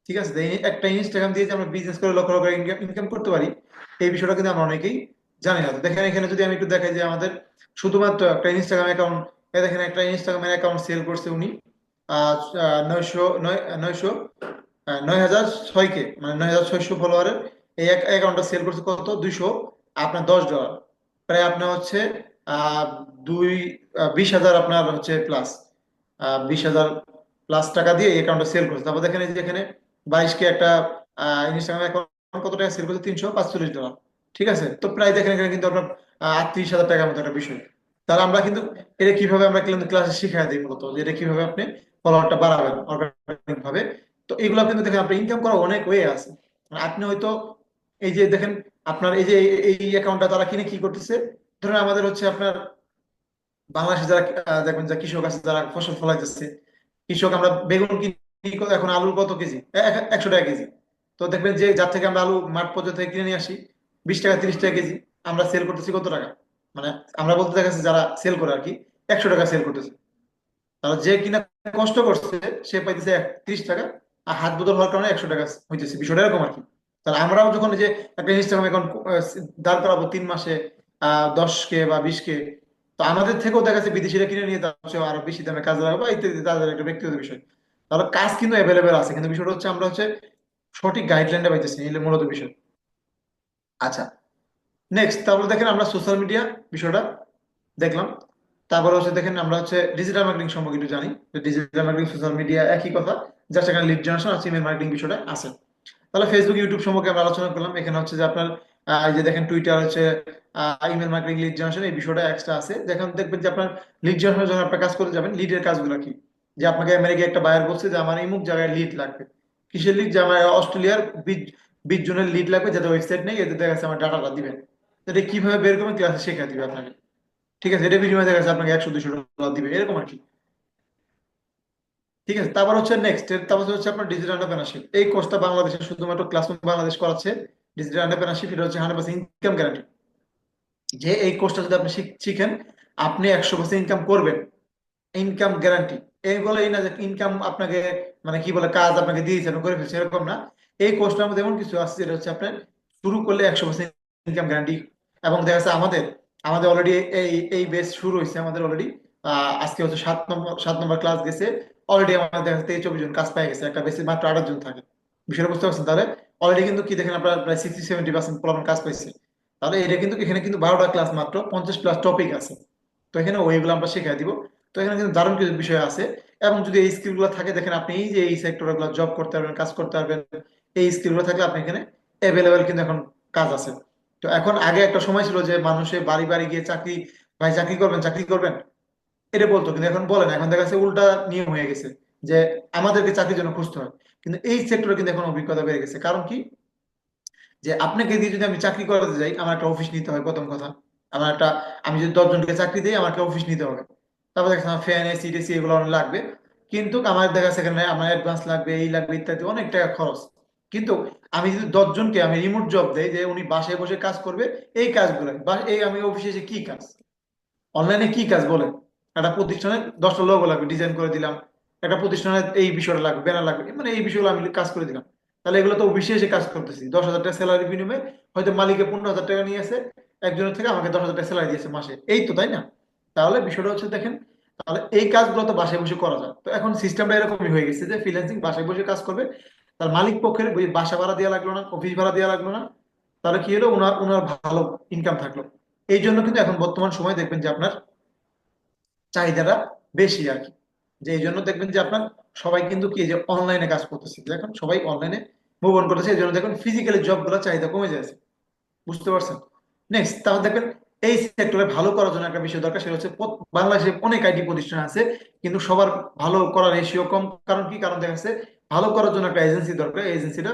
ঠিক আছে, তো এই একটা ইনস্টাগ্রাম দিয়ে যে আমরা বিজনেস করে লক্ষ লক্ষ ইনকাম করতে পারি, এই বিষয়টা কিন্তু আমরা অনেকেই জানি না। তো দেখেন এখানে যদি আমি একটু দেখাই যে আমাদের শুধুমাত্র একটা ইনস্টাগ্রাম অ্যাকাউন্ট, দেখেন একটা ইনস্টাগ্রামের অ্যাকাউন্ট সেল করছে উনি 9,600 মানে 9,600 ফলোয়ারের এই অ্যাকাউন্টটা সেল করছে কত, $210, প্রায় আপনার হচ্ছে আহ দুই 20,000 আপনার হচ্ছে প্লাস 20,000 প্লাস টাকা দিয়ে এই অ্যাকাউন্টটা সেল করছে। তারপর দেখেন এই যে এখানে 22কে একটা ইনস্টাগ্রাম অ্যাকাউন্ট কত টাকা সেল করছে, $345। ঠিক আছে, তো প্রায় দেখেন এখানে কিন্তু আপনার 38,000 টাকার মতো একটা বিষয়। তাহলে আমরা কিন্তু এটা কিভাবে আমরা ক্লাসে শিখাই দিই মূলত, যে এটা কিভাবে আপনি ফলোয়ারটা বাড়াবেন অর্গানিক ভাবে। তো এগুলো কিন্তু দেখেন আপনি ইনকাম করার অনেক ওয়ে আছে। মানে আপনি হয়তো এই যে দেখেন আপনার এই যে এই অ্যাকাউন্টটা তারা কিনে কি করতেছে, ধরেন আমাদের হচ্ছে আপনার বাংলাদেশে যারা দেখবেন যে কৃষক আছে যারা ফসল ফলাইতেছে, কৃষক আমরা বেগুন কিনি এখন আলুর কত কেজি, 100 টাকা কেজি। তো দেখবেন যে যার থেকে আমরা আলু মাঠ পর্যন্ত থেকে কিনে নিয়ে আসি 20 টাকা 30 টাকা কেজি, আমরা সেল করতেছি কত টাকা, মানে আমরা বলতে দেখাচ্ছি যারা সেল করে আর কি 100 টাকা সেল করতেছে। তাহলে যে কিনা কষ্ট করছে সে পাইতেছে 30 টাকা, আর হাত বদল হওয়ার কারণে 100 টাকা হইতেছে, বিষয়টা এরকম আর কি। তাহলে আমরাও যখন এই যে একটা ইনস্টাগ্রাম অ্যাকাউন্ট দাঁড় করাবো 3 মাসে 10K বা 20K, তো আমাদের থেকেও দেখা যাচ্ছে বিদেশিরা কিনে নিয়ে তার হচ্ছে আরো বেশি দামে কাজ লাগাবো ইত্যাদি, তাদের একটা ব্যক্তিগত বিষয়। তাহলে কাজ কিন্তু অ্যাভেলেবেল আছে, কিন্তু বিষয়টা হচ্ছে আমরা হচ্ছে সঠিক গাইডলাইনটা পাইতেছি, এই হলো মূলত বিষয়। আচ্ছা, নেক্সট তারপরে দেখেন আমরা সোশ্যাল মিডিয়া বিষয়টা দেখলাম। তারপরে হচ্ছে দেখেন আমরা হচ্ছে ডিজিটাল মার্কেটিং সম্পর্কে একটু জানি, ডিজিটাল মার্কেটিং সোশ্যাল মিডিয়া একই কথা, যা সেখানে লিড জেনারেশন আর ইমেল মার্কেটিং বিষয়টা আছে। তাহলে ফেসবুক ইউটিউব সম্পর্কে আমরা আলোচনা করলাম, এখানে হচ্ছে যে আপনার এই যে দেখেন টুইটার হচ্ছে ইমেল মার্কেটিং লিড জেনারেশন এই বিষয়টা এক্সট্রা আছে। দেখেন দেখবেন যে আপনার লিড জেনারেশন যখন আপনার কাজ করতে যাবেন, লিডের কাজগুলো কি, যে আপনাকে আমেরিকায় একটা বায়ার বলছে যে আমার অমুক জায়গায় লিড লাগবে, কিসের লিড, যে আমার অস্ট্রেলিয়ার 20 জনের লিড লাগবে, যাদের ওয়েবসাইট নেই, এদের দেখা যাচ্ছে আমার ডাটাটা দিবেন। তো এটা কিভাবে বের করবেন ক্লাসে শেখা দিবে আপনাকে। ঠিক আছে, এটা বিনিময়ে দেখা যাচ্ছে আপনাকে 100-200 ডলার দিবে, এরকম আর কি। ঠিক আছে, তারপর হচ্ছে নেক্সট, তারপর হচ্ছে আপনার ডিজিটাল এন্টারপ্রেনারশিপ। এই কোর্সটা বাংলাদেশে শুধুমাত্র ক্লাসরুম বাংলাদেশ করাচ্ছে। ডিজিটাল এন্টারপ্রেনারশিপ এটা হচ্ছে 100% ইনকাম গ্যারান্টি, যে এই কোর্সটা যদি আপনি শিখেন আপনি 100% ইনকাম করবেন, ইনকাম গ্যারান্টি। এই বলে এই না যে ইনকাম আপনাকে মানে কি বলে কাজ আপনাকে দিয়েছে আপনি করে ফেলছে, এরকম না। এই কোর্সটার মধ্যে এমন কিছু আছে যেটা হচ্ছে আপনার শুরু করলে 100% ইনকাম গ্যারান্টি। এবং দেখা যাচ্ছে আমাদের আমাদের অলরেডি এই এই বেস শুরু হয়েছে আমাদের অলরেডি। আজকে হচ্ছে 7 নম্বর ক্লাস গেছে। অলরেডি আমাদের দেখা যাচ্ছে 23-24 জন কাজ পেয়ে গেছে, একটা বেসে মাত্র 8 জন থাকে। বিষয়টা বুঝতে পারছেন? তাহলে অলরেডি কিন্তু কি দেখেন আপনার প্রায় 60-70% কাজ পাইছে। তাহলে এটা কিন্তু এখানে কিন্তু 12টা ক্লাস মাত্র 50+ টপিক আছে। তো এখানে ওইগুলো আমরা শিখিয়ে দিব। তো এখানে কিন্তু দারুণ কিছু বিষয় আছে। এবং যদি এই স্কিল গুলো থাকে, দেখেন আপনি এই যে এই সেক্টর গুলো জব করতে পারবেন, কাজ করতে পারবেন, এই স্কিল গুলো থাকলে আপনি এখানে অ্যাভেলেবেল কিন্তু এখন কাজ আছে। তো এখন আগে একটা সময় ছিল যে মানুষে বাড়ি বাড়ি গিয়ে চাকরি, ভাই চাকরি করবেন চাকরি করবেন এটা বলতো, কিন্তু এখন বলেন, এখন দেখা যাচ্ছে উল্টা নিয়ম হয়ে গেছে যে আমাদেরকে চাকরির জন্য খুঁজতে হয়। কিন্তু এই সেক্টরে কিন্তু এখন অভিজ্ঞতা বেড়ে গেছে, কারণ কি, যে আপনাকে দিয়ে যদি আমি চাকরি করাতে যাই আমার একটা অফিস নিতে হয় প্রথম কথা। আমার একটা, আমি যদি 10 জনকে চাকরি দিই আমাকে অফিস নিতে হবে। তারপর দেখছেন আমার ফ্যান এসি টেসি এগুলো অনেক লাগবে। কিন্তু আমার দেখা যাচ্ছে এখানে আমার অ্যাডভান্স লাগবে, এই লাগবে ইত্যাদি, অনেক টাকা খরচ। কিন্তু আমি যদি 10 জনকে আমি রিমোট জব দেই যে উনি বাসায় বসে কাজ করবে এই কাজগুলো, বা এই আমি অফিসে এসে কি কাজ, অনলাইনে কি কাজ বলেন, একটা প্রতিষ্ঠানে 10টা লোগো লাগবে ডিজাইন করে দিলাম, একটা প্রতিষ্ঠানে এই বিষয়টা লাগবে ব্যানার লাগবে, মানে এই বিষয়গুলো আমি কাজ করে দিলাম। তাহলে এগুলো তো অফিসে এসে কাজ করতেছি, 10,000 টাকা স্যালারি বিনিময়ে হয়তো মালিকে 15,000 টাকা নিয়েছে, একজনের থেকে আমাকে 10,000 টাকা স্যালারি দিয়েছে মাসে, এই তো, তাই না? তাহলে বিষয়টা হচ্ছে দেখেন, তাহলে এই কাজগুলো তো বাসায় বসে করা যায়। তো এখন সিস্টেমটা এরকমই হয়ে গেছে যে ফ্রিল্যান্সিং বাসায় বসে কাজ করবে, তার মালিক পক্ষের ওই বাসা ভাড়া দেওয়া লাগলো না, অফিস ভাড়া দেওয়া লাগলো না। তাহলে কি হলো, ওনার ওনার ভালো ইনকাম থাকলো। এই জন্য কিন্তু এখন বর্তমান সময় দেখবেন যে আপনার চাহিদাটা বেশি আর কি। যে এই জন্য দেখবেন যে আপনার সবাই কিন্তু কি, যে অনলাইনে কাজ করতেছে, দেখুন সবাই অনলাইনে মুভ অন করতেছে, এই জন্য দেখুন ফিজিক্যালি জব গুলো চাহিদা কমে যাচ্ছে। বুঝতে পারছেন? নেক্সট তাহলে দেখবেন এই সেক্টরে ভালো করার জন্য একটা বিষয় দরকার, সেটা হচ্ছে বাংলাদেশে অনেক আইটি প্রতিষ্ঠান আছে, কিন্তু সবার ভালো করার রেশিও কম। কারণ কি, কারণ দেখা যাচ্ছে ভালো করার জন্য একটা এজেন্সি দরকার, এজেন্সিটা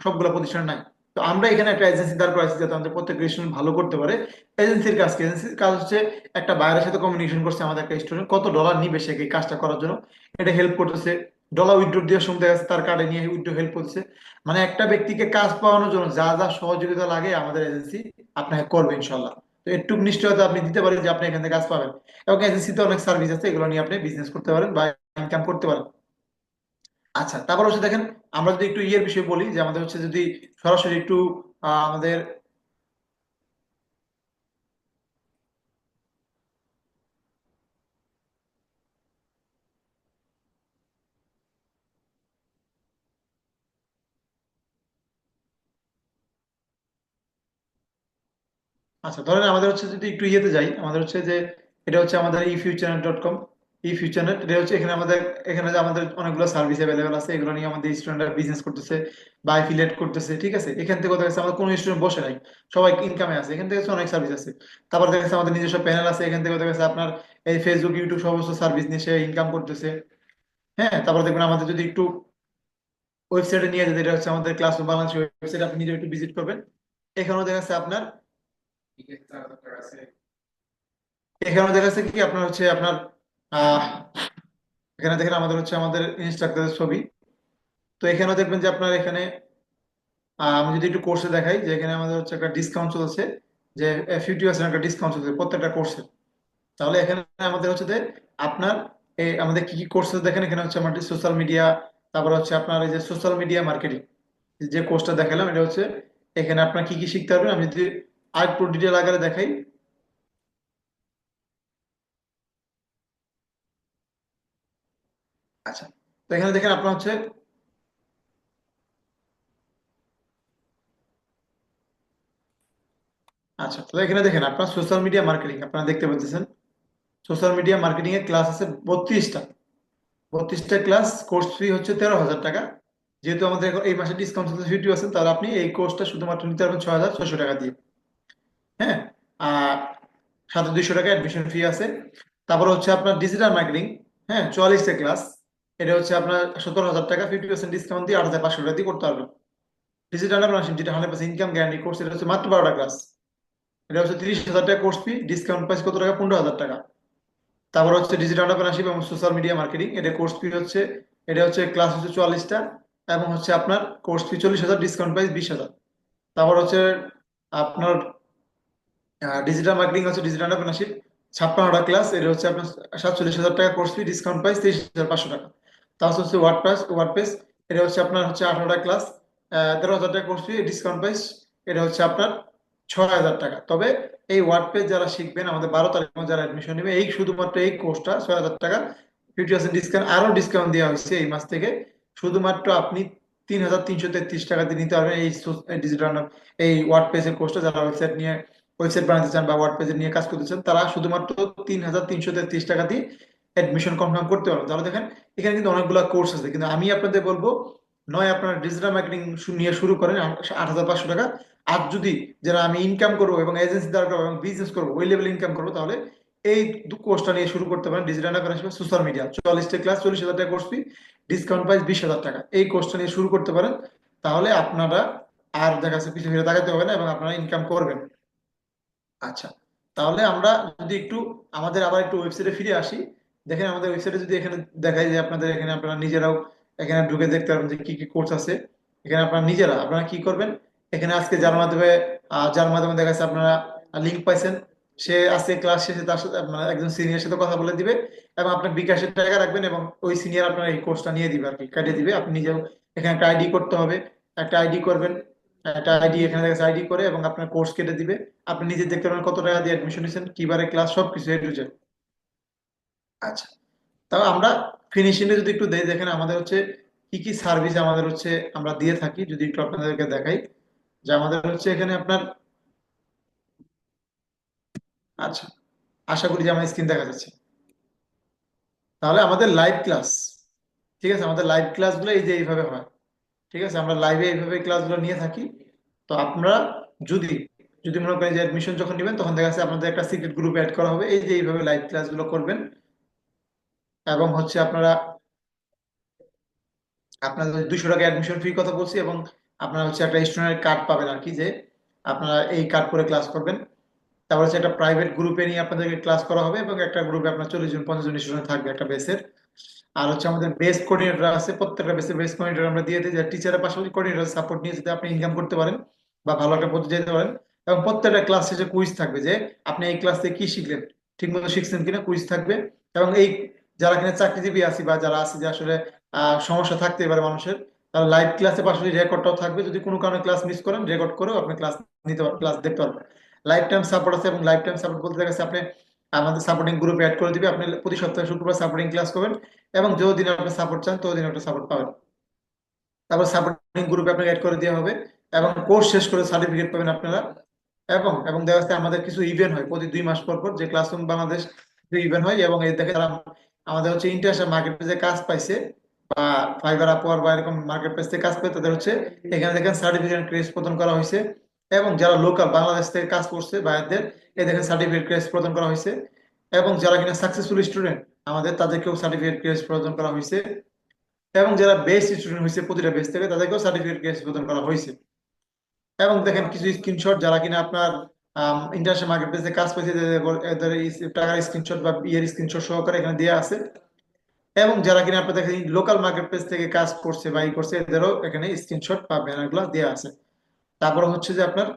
সবগুলো প্রতিষ্ঠান নাই। তো আমরা এখানে একটা এজেন্সি দাঁড় করাইছি যাতে আমাদের প্রত্যেক রেস্টুরেন্ট ভালো করতে পারে। এজেন্সির কাজ কি, এজেন্সির কাজ হচ্ছে একটা বাইরের সাথে কমিউনিকেশন করছে আমাদের একটা স্টুডেন্ট কত ডলার নিবে সে এই কাজটা করার জন্য, এটা হেল্প করতেছে। ডলার উইথড্র দিয়ে শুনতে গেছে তার কার্ডে নিয়ে উইথড্র হেল্প করছে। মানে একটা ব্যক্তিকে কাজ পাওয়ানোর জন্য যা যা সহযোগিতা লাগে আমাদের এজেন্সি আপনাকে করবে ইনশাল্লাহ। তো একটু নিশ্চয়তা আপনি দিতে পারেন যে আপনি এখান থেকে কাজ পাবেন। এবং এজেন্সিতে অনেক সার্ভিস আছে, এগুলো নিয়ে আপনি বিজনেস করতে পারেন বা ইনকাম করতে পারেন। আচ্ছা, তারপর হচ্ছে দেখেন আমরা যদি একটু ইয়ের বিষয়ে বলি, যে আমাদের হচ্ছে যদি সরাসরি একটু আমাদের আচ্ছা, ধরেন আমাদের হচ্ছে যদি একটু ইয়েতে যাই, আমাদের হচ্ছে যে এটা হচ্ছে আমাদের efuturenet.com। efuturenet এটা হচ্ছে এখানে আমাদের, এখানে যে আমাদের অনেকগুলো সার্ভিস অ্যাভেলেবেল আছে, এগুলো নিয়ে আমাদের স্টুডেন্টরা বিজনেস করতেছে বা এফিলিয়েট করতেছে। ঠিক আছে, এখান থেকে দেখা যাচ্ছে আমাদের কোনো স্টুডেন্ট বসে নাই, সবাই ইনকামে আছে, এখান থেকে হচ্ছে অনেক সার্ভিস আছে। তারপর দেখা যাচ্ছে আমাদের নিজস্ব প্যানেল আছে, এখান থেকে দেখা যাচ্ছে আপনার এই ফেসবুক ইউটিউব সমস্ত সার্ভিস নিয়ে সে ইনকাম করতেছে। হ্যাঁ, তারপর দেখবেন আমাদের যদি একটু ওয়েবসাইটে নিয়ে যেতে, এটা হচ্ছে আমাদের ক্লাসরুম বাংলাদেশ ওয়েবসাইট, আপনি নিজে একটু ভিজিট করবেন। এখানেও দেখা যাচ্ছে আপনার, এখানেও দেখা যাচ্ছে কি আপনার হচ্ছে আপনার আহ এখানে দেখেন আমাদের হচ্ছে আমাদের ইনস্ট্রাক্টরের ছবি। তো এখানেও দেখবেন যে আপনার এখানে আমি যদি একটু কোর্সে দেখাই, যে এখানে আমাদের হচ্ছে একটা ডিসকাউন্ট চলছে, যে 50% একটা ডিসকাউন্ট চলছে প্রত্যেকটা কোর্সে। তাহলে এখানে আমাদের হচ্ছে যে আপনার আমাদের কি কি কোর্স দেখেন, এখানে হচ্ছে আমাদের সোশ্যাল মিডিয়া, তারপর হচ্ছে আপনার এই যে সোশ্যাল মিডিয়া মার্কেটিং যে কোর্সটা দেখালাম, এটা হচ্ছে এখানে আপনার কি কি শিখতে পারবেন। আমি যদি আর একটু ডিটেল আকারে দেখাই, আচ্ছা, তো এখানে দেখেন আপনার হচ্ছে, আচ্ছা, তো এখানে দেখেন আপনার সোশ্যাল মিডিয়া মার্কেটিং আপনারা দেখতে পাচ্ছেন। সোশ্যাল মিডিয়া মার্কেটিং এর ক্লাস আছে 32টা। 32টা ক্লাস, কোর্স ফি হচ্ছে 13,000 টাকা। যেহেতু আমাদের এখন এই মাসে ডিসকাউন্ট চলছে 50%, তাহলে আপনি এই কোর্সটা শুধুমাত্র নিতে পারবেন 6,600 টাকা দিয়ে। হ্যাঁ, আর সাথে 200 টাকা অ্যাডমিশন ফি আছে। তারপর হচ্ছে আপনার ডিজিটাল মার্কেটিং, হ্যাঁ, 44টা ক্লাস, এটা হচ্ছে আপনার 17,000 টাকা, 50% ডিসকাউন্ট দিয়ে 8,500 টাকা দিয়ে করতে পারবেন। ডিজিটাল এন্টারপ্রেনারশিপ যেটা 100% ইনকাম গ্যারান্টি কোর্স, এটা হচ্ছে মাত্র 12টা ক্লাস, এটা হচ্ছে 30,000 টাকা কোর্স ফি, ডিসকাউন্ট প্রাইস কত টাকা, 15,000 টাকা। তারপর হচ্ছে ডিজিটাল এন্টারপ্রেনারশিপ এবং সোশ্যাল মিডিয়া মার্কেটিং, এটা কোর্স ফি হচ্ছে, এটা হচ্ছে ক্লাস হচ্ছে 44টা, এবং হচ্ছে আপনার কোর্স ফি 40,000, ডিসকাউন্ট প্রাইস 20,000। তারপর হচ্ছে আপনার ডিজিটাল মার্কেটিং হচ্ছে ডিজিটাল এন্টারপ্রেনারশিপ, 56টা ক্লাস, এটা হচ্ছে আপনার 47,000 টাকা কোর্স ফি, ডিসকাউন্ট প্রাইস 23,500 টাকা। তারপর হচ্ছে ওয়ার্ডপ্রেস, এটা হচ্ছে আপনার হচ্ছে 18টা ক্লাস, 13,000 টাকা কোর্স ফি, ডিসকাউন্ট প্রাইস, এটা হচ্ছে আপনার 6,000 টাকা। তবে এই ওয়ার্ডপ্রেস যারা শিখবেন, আমাদের 12 তারিখ যারা অ্যাডমিশন নেবে, এই শুধুমাত্র এই কোর্সটা 6,000 টাকা, 50% ডিসকাউন্ট, আরো ডিসকাউন্ট দেওয়া হয়েছে এই মাস থেকে। শুধুমাত্র আপনি 3,333 টাকা দিয়ে নিতে পারবেন এই ডিজিটাল, এই ওয়ার্ডপ্রেসের কোর্সটা। যারা ওয়েবসাইট বানাতে চান বা ওয়ার্ড পেজে নিয়ে কাজ করতে চান, তারা শুধুমাত্র 3,333 টাকা দিয়ে অ্যাডমিশন কনফার্ম করতে পারবেন। তাহলে দেখেন এখানে কিন্তু অনেকগুলো কোর্স আছে, কিন্তু আমি আপনাদের বলবো, নয় আপনারা ডিজিটাল মার্কেটিং নিয়ে শুরু করেন 8,500 টাকা। আর যদি যারা আমি ইনকাম করবো এবং এজেন্সি দ্বারা করবো এবং বিজনেস করবো, ওই লেভেল ইনকাম করবো, তাহলে এই কোর্সটা নিয়ে শুরু করতে পারেন। ডিজিটাল এন্টারপ্রেনারশিপ, সোশ্যাল মিডিয়া, 44টা ক্লাস, 40,000 টাকা কোর্স ফি, ডিসকাউন্ট প্রাইস 20,000 টাকা। এই কোর্সটা নিয়ে শুরু করতে পারেন। তাহলে আপনারা আর দেখা যাচ্ছে পিছনে ফিরে তাকাতে হবে না, এবং আপনারা ইনকাম করবেন। আচ্ছা, তাহলে আমরা যদি একটু আমাদের আবার একটু ওয়েবসাইটে ফিরে আসি। দেখেন আমাদের ওয়েবসাইটে যদি এখানে দেখাই, যে আপনাদের এখানে আপনারা নিজেরাও এখানে ঢুকে দেখতে পারবেন যে কি কি কোর্স আছে। এখানে আপনারা নিজেরা আপনারা কি করবেন, এখানে আজকে যার মাধ্যমে দেখা যাচ্ছে আপনারা লিঙ্ক পাইছেন, সে আজকে ক্লাস শেষে তার সাথে মানে একজন সিনিয়র সাথে কথা বলে দিবে, এবং আপনার বিকাশের টাকা রাখবেন, এবং ওই সিনিয়র আপনার এই কোর্সটা নিয়ে দিবে আর কি, কাটিয়ে দিবে। আপনি নিজেও এখানে একটা আইডি করতে হবে, একটা আইডি করবেন, একটা আইডি এখানে দেখা আইডি করে, এবং আপনার কোর্স কেটে দিবে। আপনি নিজে দেখতে পারেন কত টাকা দিয়ে অ্যাডমিশন নিয়েছেন, কিবারে ক্লাস, সবকিছু এ টু জেড। আচ্ছা, তাহলে আমরা ফিনিশিং এ যদি একটু দেখেন আমাদের হচ্ছে কি কি সার্ভিস আমাদের হচ্ছে আমরা দিয়ে থাকি, যদি একটু আপনাদেরকে দেখাই, যে আমাদের হচ্ছে এখানে আপনার, আচ্ছা, আশা করি যে আমার স্ক্রিন দেখা যাচ্ছে। তাহলে আমাদের লাইভ ক্লাস, ঠিক আছে, আমাদের লাইভ ক্লাসগুলো এই যে এইভাবে হয়। ঠিক আছে, আমরা লাইভে এইভাবে ক্লাসগুলো নিয়ে থাকি। তো আপনারা যদি যদি মনে করেন যে অ্যাডমিশন যখন নেবেন, তখন দেখা যাচ্ছে আপনাদের একটা সিক্রেট গ্রুপে অ্যাড করা হবে, এই যে এইভাবে লাইভ ক্লাসগুলো করবেন। এবং হচ্ছে আপনারা আপনাদের 200 টাকা অ্যাডমিশন ফি কথা বলছি, এবং আপনারা হচ্ছে একটা স্টুডেন্ট কার্ড পাবেন আর কি, যে আপনারা এই কার্ড করে ক্লাস করবেন। তারপর হচ্ছে একটা প্রাইভেট গ্রুপে নিয়ে আপনাদেরকে ক্লাস করা হবে, এবং একটা গ্রুপে আপনার 40 জন 50 জন স্টুডেন্ট থাকবে একটা বেসের। আর হচ্ছে আমাদের বেস কোঅর্ডিনেটর আছে, প্রত্যেকটা বেসের বেস কোঅর্ডিনেটর আমরা দিয়ে দিই, যে টিচারের পাশাপাশি কোঅর্ডিনেটর সাপোর্ট নিয়ে যদি আপনি ইনকাম করতে পারেন বা ভালো একটা পদ্ধতি যেতে পারেন। এবং প্রত্যেকটা ক্লাস শেষে কুইজ থাকবে, যে আপনি এই ক্লাস থেকে কি শিখলেন, ঠিক মতো শিখছেন কিনা, কুইজ থাকবে। এবং এই যারা এখানে চাকরিজীবী আছে বা যারা আছে যে আসলে সমস্যা থাকতে পারে মানুষের, তাহলে লাইভ ক্লাসে পাশাপাশি রেকর্ডটাও থাকবে, যদি কোনো কারণে ক্লাস মিস করেন, রেকর্ড করেও আপনি ক্লাস নিতে পারবেন, ক্লাস দেখতে পারবেন। লাইফ টাইম সাপোর্ট আছে, এবং লাইফ টাইম সাপোর্ট বলতে দেখা যাচ্ছে আপনি আমাদের সাপোর্টিং গ্রুপে অ্যাড করে দিবে, আপনি প্রতি সপ্তাহে শুক্রবার সাপোর্টিং ক্লাস করবেন, এবং যতদিন আপনি সাপোর্ট চান ততদিন আপনি সাপোর্ট পাবেন। তারপর সাপোর্টিং গ্রুপে আপনাকে অ্যাড করে দেওয়া হবে, এবং কোর্স শেষ করে সার্টিফিকেট পাবেন আপনারা। এবং দেখা যাচ্ছে আমাদের কিছু ইভেন্ট হয় প্রতি 2 মাস পর পর, যে ক্লাসরুম বাংলাদেশ যে ইভেন্ট হয়, এবং এই দেখে তারা আমাদের হচ্ছে ইন্টারন্যাশনাল মার্কেট প্লেসে কাজ পাইছে বা ফাইবার আপওয়ার বা এরকম মার্কেট প্লেস থেকে কাজ পেয়ে তাদের হচ্ছে এখানে দেখেন সার্টিফিকেট ক্রেজ প্রদান করা হয়েছে। এবং যারা লোকাল বাংলাদেশ থেকে কাজ করছে বাইরের, এই দেখেন সার্টিফিকেট ক্রেজ প্রদান করা হয়েছে। এবং যারা কিনা সাকসেসফুল স্টুডেন্ট আমাদের, তাদেরকেও সার্টিফিকেট ক্রেজ প্রদান করা হয়েছে। এবং যারা বেস্ট স্টুডেন্ট হয়েছে প্রতিটা বেস থেকে, তাদেরকেও সার্টিফিকেট ক্রেজ প্রদান করা হয়েছে। এবং দেখেন কিছু স্ক্রিনশট যারা কিনা আপনার ইন্টারন্যাশনাল মার্কেট প্লেসে কাজ পেয়েছে, এদের টাকার স্ক্রিনশট বা ইয়ের স্ক্রিনশট সহকারে এখানে দেওয়া আছে। এবং যারা কিনা আপনার দেখেন লোকাল মার্কেট প্লেস থেকে কাজ করছে বা ই করছে, এদেরও এখানে স্ক্রিনশট বা ব্যানার গুলা দেওয়া আছে। তারপরে হচ্ছে যে আপনার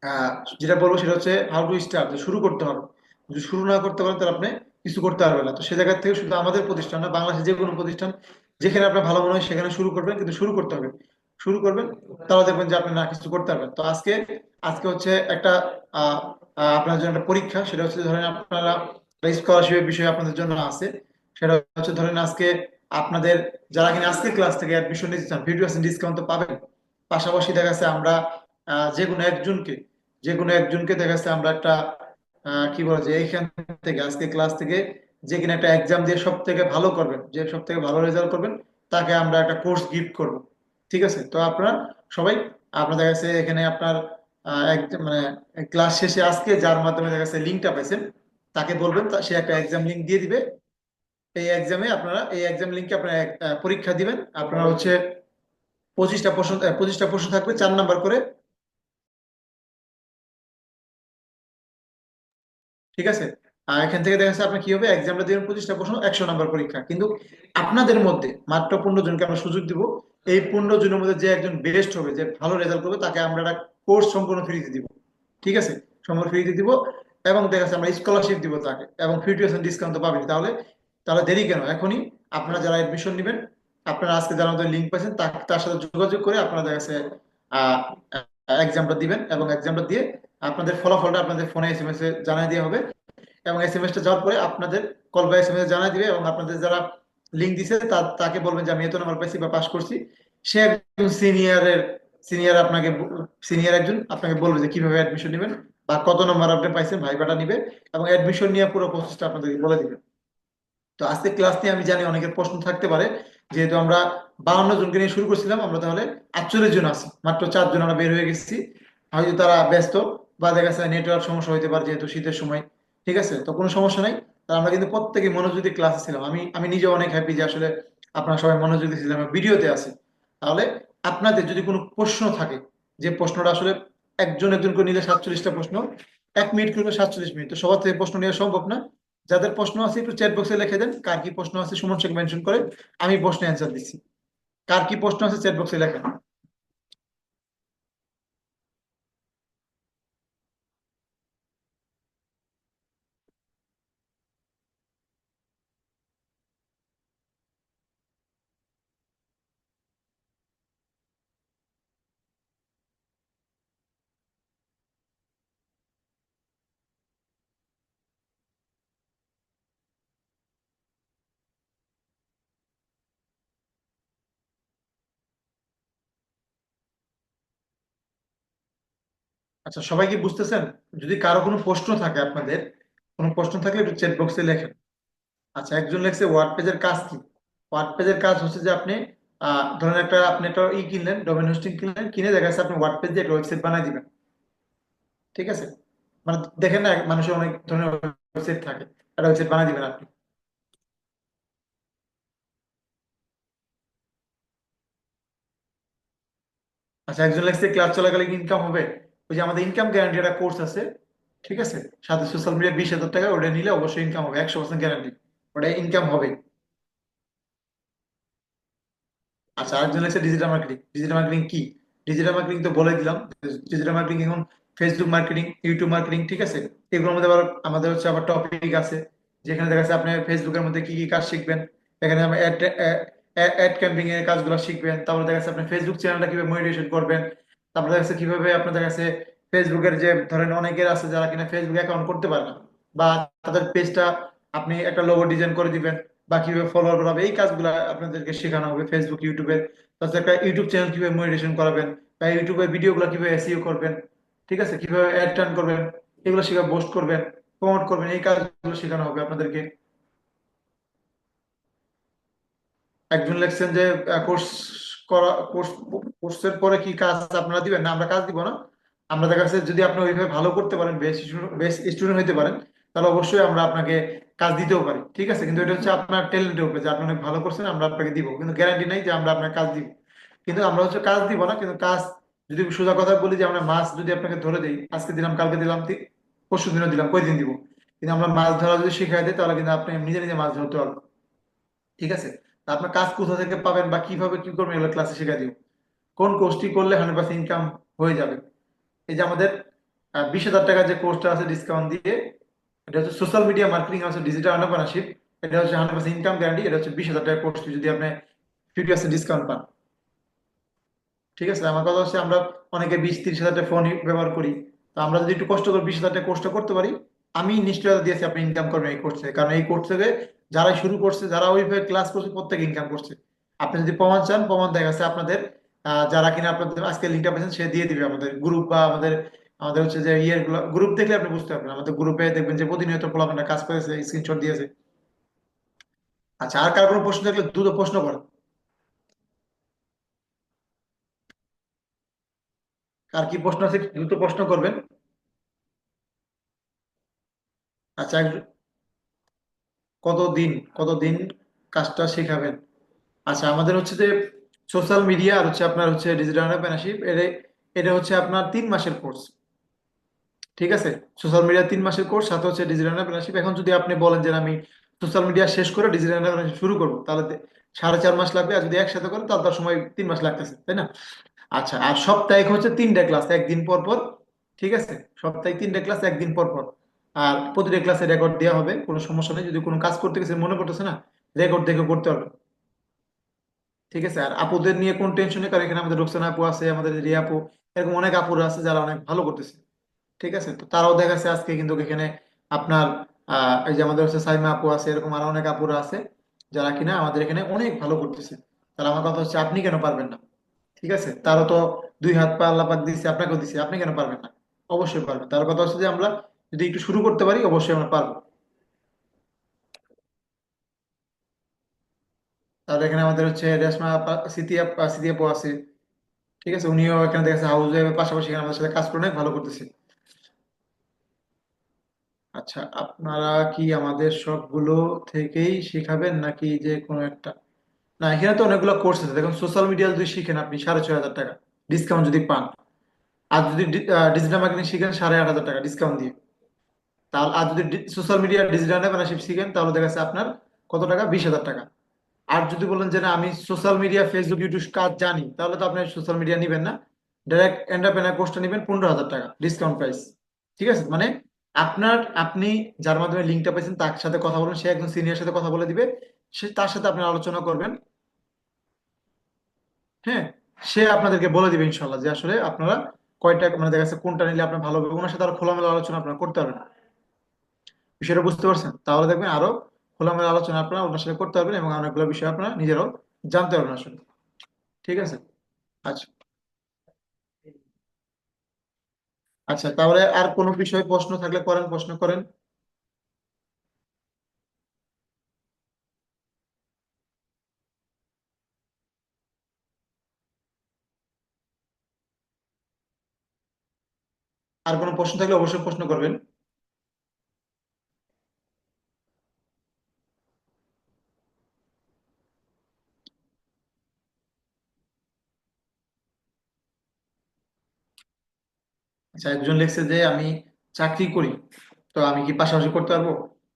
আহ, যেটা বলবো সেটা হচ্ছে হাউ টু স্টার্ট, যে শুরু করতে হবে। যদি শুরু না করতে পারেন তাহলে আপনি কিছু করতে পারবেন না। তো সে জায়গা থেকে শুধু আমাদের প্রতিষ্ঠান না, বাংলাদেশের যে কোনো প্রতিষ্ঠান যেখানে আপনার ভালো মনে হয় সেখানে শুরু করবেন, কিন্তু শুরু করতে হবে। শুরু করবেন, তাহলে দেখবেন যে আপনি না কিছু করতে পারবেন। তো আজকে আজকে হচ্ছে একটা আহ আপনার জন্য একটা পরীক্ষা। সেটা হচ্ছে ধরেন আপনারা স্কলারশিপের বিষয় আপনাদের জন্য আছে। সেটা হচ্ছে ধরেন আজকে আপনাদের যারা কিনা আজকে ক্লাস থেকে অ্যাডমিশন নিতে চান 50% ডিসকাউন্ট তো পাবেন। পাশাপাশি দেখা যাচ্ছে আমরা যে কোনো একজনকে দেখা যাচ্ছে আমরা একটা কি বলে যে এইখান থেকে আজকে ক্লাস থেকে যে কিনা একটা এক্সাম দিয়ে সব থেকে ভালো করবেন, যে সব থেকে ভালো রেজাল্ট করবেন, তাকে আমরা একটা কোর্স গিফট করব। ঠিক আছে? তো আপনারা সবাই, আপনার দেখা যাচ্ছে এখানে আপনার মানে ক্লাস শেষে আজকে যার মাধ্যমে দেখা যাচ্ছে লিঙ্কটা পাইছেন, তাকে বলবেন, সে একটা এক্সাম লিঙ্ক দিয়ে দিবে। এই এক্সাম লিঙ্কে আপনারা পরীক্ষা দিবেন। আপনারা হচ্ছে 25টা প্রশ্ন থাকবে 4 নাম্বার করে। ঠিক আছে? আর এখান থেকে দেখা যাচ্ছে আপনি কি হবে, এক্সামটা দিবেন 25টা প্রশ্ন, 100 নাম্বার পরীক্ষা। কিন্তু আপনাদের মধ্যে মাত্র 15 জনকে আমরা সুযোগ দিব। এই 15 জনের মধ্যে যে একজন বেস্ট হবে, যে ভালো রেজাল্ট করবে, তাকে আমরা একটা কোর্স সম্পূর্ণ ফ্রিতে দিব। ঠিক আছে? সম্পূর্ণ ফ্রিতে দিব। এবং দেখা যাচ্ছে আমরা স্কলারশিপ দিব তাকে, এবং 50% ডিসকাউন্ট তো পাবেন। তাহলে তাহলে দেরি কেন, এখনই আপনারা যারা এডমিশন নেবেন, আপনারা আজকে যারা আমাদের লিঙ্ক পাচ্ছেন তার সাথে যোগাযোগ করে আপনারা দেখা যাচ্ছে আহ এক্সামটা দিবেন। এবং এক্সামটা দিয়ে আপনাদের ফলাফলটা আপনাদের ফোনে SMS এ জানিয়ে দেওয়া হবে। এবং SMS টা যাওয়ার পরে আপনাদের কল বা SMS এ জানিয়ে দিবে। এবং আপনাদের যারা লিঙ্ক দিছে তাকে বলবেন যে আমি এত নাম্বার পাইছি বা পাস করছি। সে একজন সিনিয়র আপনাকে সিনিয়র একজন আপনাকে বলবে যে কিভাবে অ্যাডমিশন নেবেন বা কত নম্বর আপনি পাইছেন, ভাইবাটা নিবে। এবং অ্যাডমিশন নিয়ে পুরো প্রসেসটা আপনাদেরকে বলে দিবে। তো আজকে ক্লাস নিয়ে আমি জানি অনেকের প্রশ্ন থাকতে পারে। যেহেতু আমরা 52 জনকে নিয়ে শুরু করছিলাম, আমরা তাহলে 48 জন আছি, মাত্র 4 জন আমরা বের হয়ে গেছি। হয়তো তারা ব্যস্ত বা দেখা যাচ্ছে নেটওয়ার্ক সমস্যা হতে পারে, যেহেতু শীতের সময়। ঠিক আছে? তো কোনো সমস্যা নাই। তা আমরা কিন্তু প্রত্যেকে মনোযোগী ক্লাসে ছিলাম। আমি আমি নিজে অনেক হ্যাপি যে আসলে আপনারা সবাই মনোযোগী ছিলাম, ভিডিওতে আছে। তাহলে আপনাদের যদি কোনো প্রশ্ন থাকে, যে প্রশ্নটা আসলে একজন একজন করে নিলে 47টা প্রশ্ন, 1 মিনিট করে 47 মিনিট, তো সবার থেকে প্রশ্ন নেওয়া সম্ভব না। যাদের প্রশ্ন আছে একটু চ্যাট বক্সে লিখে দেন, কার কি প্রশ্ন আছে সুমন শেখ মেনশন করে আমি প্রশ্নে অ্যান্সার দিচ্ছি। কার কি প্রশ্ন আছে চ্যাট বক্সে লেখেন। আচ্ছা, সবাই কি বুঝতেছেন? যদি কারো কোনো প্রশ্ন থাকে, আপনাদের কোনো প্রশ্ন থাকলে একটু চ্যাট বক্সে লেখেন। আচ্ছা, একজন লেখছে ওয়ার্ড পেজের কাজ কি। ওয়ার্ড পেজের কাজ হচ্ছে যে আপনি ধরেন আপনি একটা কিনলেন, ডোমেন হোস্টিং কিনলেন, কিনে দেখা যাচ্ছে আপনি ওয়ার্ড পেজ দিয়ে একটা ওয়েবসাইট বানাই দিবেন। ঠিক আছে? মানে দেখেন না, মানুষের অনেক ধরনের ওয়েবসাইট থাকে, একটা ওয়েবসাইট বানাই দিবেন আপনি। আচ্ছা, একজন লেখছে ক্লাস চলাকালীন ইনকাম হবে। ওই যে আমাদের ইনকাম গ্যারান্টি একটা কোর্স আছে। ঠিক আছে? সাথে সোশ্যাল মিডিয়া 20,000 টাকা, ওটা নিলে অবশ্যই ইনকাম হবে, 100% গ্যারান্টি, ওটা ইনকাম হবে। আচ্ছা, আরেকজন লেখছে ডিজিটাল মার্কেটিং। ডিজিটাল মার্কেটিং কি? ডিজিটাল মার্কেটিং তো বলে দিলাম। ডিজিটাল মার্কেটিং এখন ফেসবুক মার্কেটিং, ইউটিউব মার্কেটিং। ঠিক আছে? এগুলোর মধ্যে আবার আমাদের হচ্ছে আবার টপিক আছে, যেখানে দেখা যাচ্ছে আপনি ফেসবুকের মধ্যে কি কি কাজ শিখবেন। এখানে আপনি অ্যাড ক্যাম্পিং এর কাজগুলো শিখবেন। তারপরে দেখা যাচ্ছে আপনি ফেসবুক চ্যানেলটা কিভাবে মনিটাইজেশন করবেন। তারপরে দেখা যাচ্ছে কিভাবে আপনার দেখা যাচ্ছে ফেসবুকের যে ধরেন অনেকের আছে যারা কিনা ফেসবুক অ্যাকাউন্ট করতে পারে না, বা তাদের পেজটা আপনি একটা লোগো ডিজাইন করে দিবেন, বা কিভাবে ফলোয়ার বাড়াবে, এই কাজগুলো আপনাদেরকে শেখানো হবে ফেসবুক ইউটিউবে। তাছাড়া একটা ইউটিউব চ্যানেল কিভাবে মনিটাইজেশন করাবেন, বা ইউটিউবে ভিডিওগুলো কিভাবে এসইও করবেন। ঠিক আছে, কিভাবে অ্যাড টার্ন করবেন এগুলো শেখাবো, পোস্ট করবেন, প্রমোট করবেন, এই কাজগুলো শেখানো হবে আপনাদেরকে। একজন লিখছেন যে কোর্স করা কোর্সের পরে কি কাজ আপনারা দিবেন? না, আমরা কাজ দিব না। আমরা দেখা যাচ্ছে যদি আপনি ওইভাবে ভালো করতে পারেন, বেস্ট স্টুডেন্ট হতে পারেন, তাহলে অবশ্যই আমরা আপনাকে কাজ দিতেও পারি। ঠিক আছে, কিন্তু এটা হচ্ছে আপনার ট্যালেন্টের উপরে, যে আপনি অনেক ভালো করছেন আমরা আপনাকে দিব, কিন্তু গ্যারান্টি নাই যে আমরা আপনাকে কাজ দিব। কিন্তু আমরা হচ্ছে কাজ দিব না, কিন্তু কাজ যদি সোজা কথা বলি যে আমরা মাছ যদি আপনাকে ধরে দিই, আজকে দিলাম, কালকে দিলাম, পরশু দিনও দিলাম, কয়দিন দিব, কিন্তু আমরা মাছ ধরা যদি শিখাই দিই তাহলে কিন্তু আপনি নিজে নিজে মাছ ধরতে পারবেন। ঠিক আছে, তা আপনার কাজ কোথা থেকে পাবেন বা কিভাবে কি করবেন এগুলো ক্লাসে শেখাই দিব। কোন কোর্সটি করলে 100% ইনকাম হয়ে যাবে। এই যে আমাদের 20,000 টাকার যে কোর্সটা আছে ডিসকাউন্ট দিয়ে, এটা হচ্ছে সোশ্যাল মিডিয়া মার্কেটিং আছে ডিজিটাল এন্টারপ্রেনারশিপ। এটা হচ্ছে 100% ইনকাম গ্যারান্টি। এটা হচ্ছে 20,000 টাকার কোর্সটি যদি আপনি 50% ডিসকাউন্ট পান। ঠিক আছে, আমার কথা হচ্ছে আমরা অনেকে 20-30 হাজার টাকা ফোন ব্যবহার করি। তো আমরা যদি একটু কষ্ট করে 20,000 টাকা কোর্সটা করতে পারি, আমি নিশ্চয়তা দিয়েছি আপনি ইনকাম করবেন এই কোর্স থেকে। কারণ এই কোর্স থেকে যারা শুরু করছে, যারা ওইভাবে ক্লাস করছে, প্রত্যেকে ইনকাম করছে। আপনি যদি প্রমাণ চান, প্রমাণ দেখা গেছে আপনাদের যারা কিনা আপনাদের আজকে লিঙ্কটা পেয়েছেন সে দিয়ে দিবে। আমাদের গ্রুপ বা আমাদের আমাদের হচ্ছে যে ইয়ের গ্রুপ দেখলে আপনি বুঝতে পারবেন। আমাদের গ্রুপে দেখবেন যে প্রতিনিয়ত পোলাপানরা কাজ করেছে, স্ক্রিনশট দিয়েছে। আচ্ছা, আর কার কোনো প্রশ্ন থাকলে দ্রুত প্রশ্ন করেন। কার কি প্রশ্ন আছে দ্রুত প্রশ্ন করবেন। আচ্ছা, কতদিন কতদিন কাজটা শেখাবেন? আচ্ছা, আমাদের হচ্ছে যে সোশ্যাল মিডিয়া আর হচ্ছে আপনার হচ্ছে ডিজিটাল এন্টারপ্রেনারশিপ, এটা এটা হচ্ছে আপনার 3 মাসের কোর্স। ঠিক আছে, সোশ্যাল মিডিয়া 3 মাসের কোর্স, সাথে হচ্ছে ডিজিটাল এন্টারপ্রেনারশিপ। এখন যদি আপনি বলেন যে আমি সোশ্যাল মিডিয়া শেষ করে ডিজিটাল এন্টারপ্রেনারশিপ শুরু করবো, তাহলে 4.5 মাস লাগবে। আর যদি একসাথে করেন তাহলে তার সময় 3 মাস লাগতেছে, তাই না? আচ্ছা, আর সপ্তাহে হচ্ছে 3টা ক্লাস একদিন পর পর। ঠিক আছে, সপ্তাহে 3টা ক্লাস একদিন পর পর। আর প্রতিটা ক্লাসে রেকর্ড দেওয়া হবে, কোনো সমস্যা নেই। যদি কোনো কাজ করতে গেছে মনে করতেছে না, রেকর্ড দেখে করতে হবে। ঠিক আছে, আর আপুদের নিয়ে কোন টেনশন নেই, কারণ এখানে আমাদের রোকসানা আপু আছে, আমাদের রিয়া আপু, এরকম অনেক আপুরা আছে যারা অনেক ভালো করতেছে। ঠিক আছে, তো তারাও দেখা যাচ্ছে আজকে কিন্তু এখানে আপনার এই যে আমাদের হচ্ছে সাইমা আপু আছে, এরকম আরো অনেক আপুরা আছে যারা কিনা আমাদের এখানে অনেক ভালো করতেছে। তাহলে আমার কথা হচ্ছে আপনি কেন পারবেন না? ঠিক আছে, তারও তো 2 হাত পা আল্লাহ পাক দিচ্ছে, আপনাকেও দিচ্ছে, আপনি কেন পারবেন না? অবশ্যই পারবেন। তার কথা হচ্ছে যে আমরা যদি একটু শুরু করতে পারি অবশ্যই আমরা পারবো। তাহলে এখানে আমাদের হচ্ছে রেশমা স্মৃতি আপু আছে। ঠিক আছে, উনিও এখানে দেখা যাচ্ছে হাউস ওয়াইফের পাশাপাশি এখানে আমাদের সাথে কাজ করে অনেক ভালো করতেছে। আচ্ছা, আপনারা কি আমাদের সবগুলো থেকেই শিখাবেন নাকি যে কোনো একটা? না, এখানে তো অনেকগুলো কোর্স আছে। দেখুন, সোশ্যাল মিডিয়া যদি শিখেন আপনি 6,500 টাকা ডিসকাউন্ট যদি পান। আর যদি ডিজিটাল মার্কেটিং শিখেন 8,500 টাকা ডিসকাউন্ট দিয়ে। তাহলে আর যদি সোশ্যাল মিডিয়া ডিজিটাল এন্টারপ্রেনারশিপ শিখেন তাহলে দেখা যাচ্ছে আপনার কত টাকা? 20,000 টাকা। আর যদি বলেন যে না আমি সোশ্যাল মিডিয়া ফেসবুক ইউটিউব কাজ জানি, তাহলে তো আপনি সোশ্যাল মিডিয়া নিবেন না, ডাইরেক্ট এন্টারপ্রেনার কোর্সটা নিবেন 15,000 টাকা ডিসকাউন্ট প্রাইস। ঠিক আছে, মানে আপনি যার মাধ্যমে লিঙ্কটা পেয়েছেন তার সাথে কথা বলবেন, সে একজন সিনিয়র সাথে কথা বলে দিবে। সে তার সাথে আপনি আলোচনা করবেন। হ্যাঁ, সে আপনাদেরকে বলে দিবে ইনশাল্লাহ যে আসলে আপনারা কয়টা, মানে দেখা যাচ্ছে কোনটা নিলে আপনার ভালো হবে। ওনার সাথে আরো খোলামেলা আলোচনা আপনারা করতে পারবেন। বিষয়টা বুঝতে পারছেন? তাহলে দেখবেন আরো খোলামেলা আলোচনা আপনারা ওনার সাথে করতে পারবেন এবং অনেকগুলো বিষয় আপনারা নিজেরাও জানতে পারবেন আসলে। ঠিক আছে। আচ্ছা, আচ্ছা, তাহলে আর কোনো বিষয়ে প্রশ্ন থাকলে করেন, প্রশ্ন করেন। আর কোনো প্রশ্ন থাকলে অবশ্যই প্রশ্ন করবেন। আচ্ছা, একজন লিখছে যে আমি চাকরি করি, তো আমি কি পাশাপাশি করতে পারবো?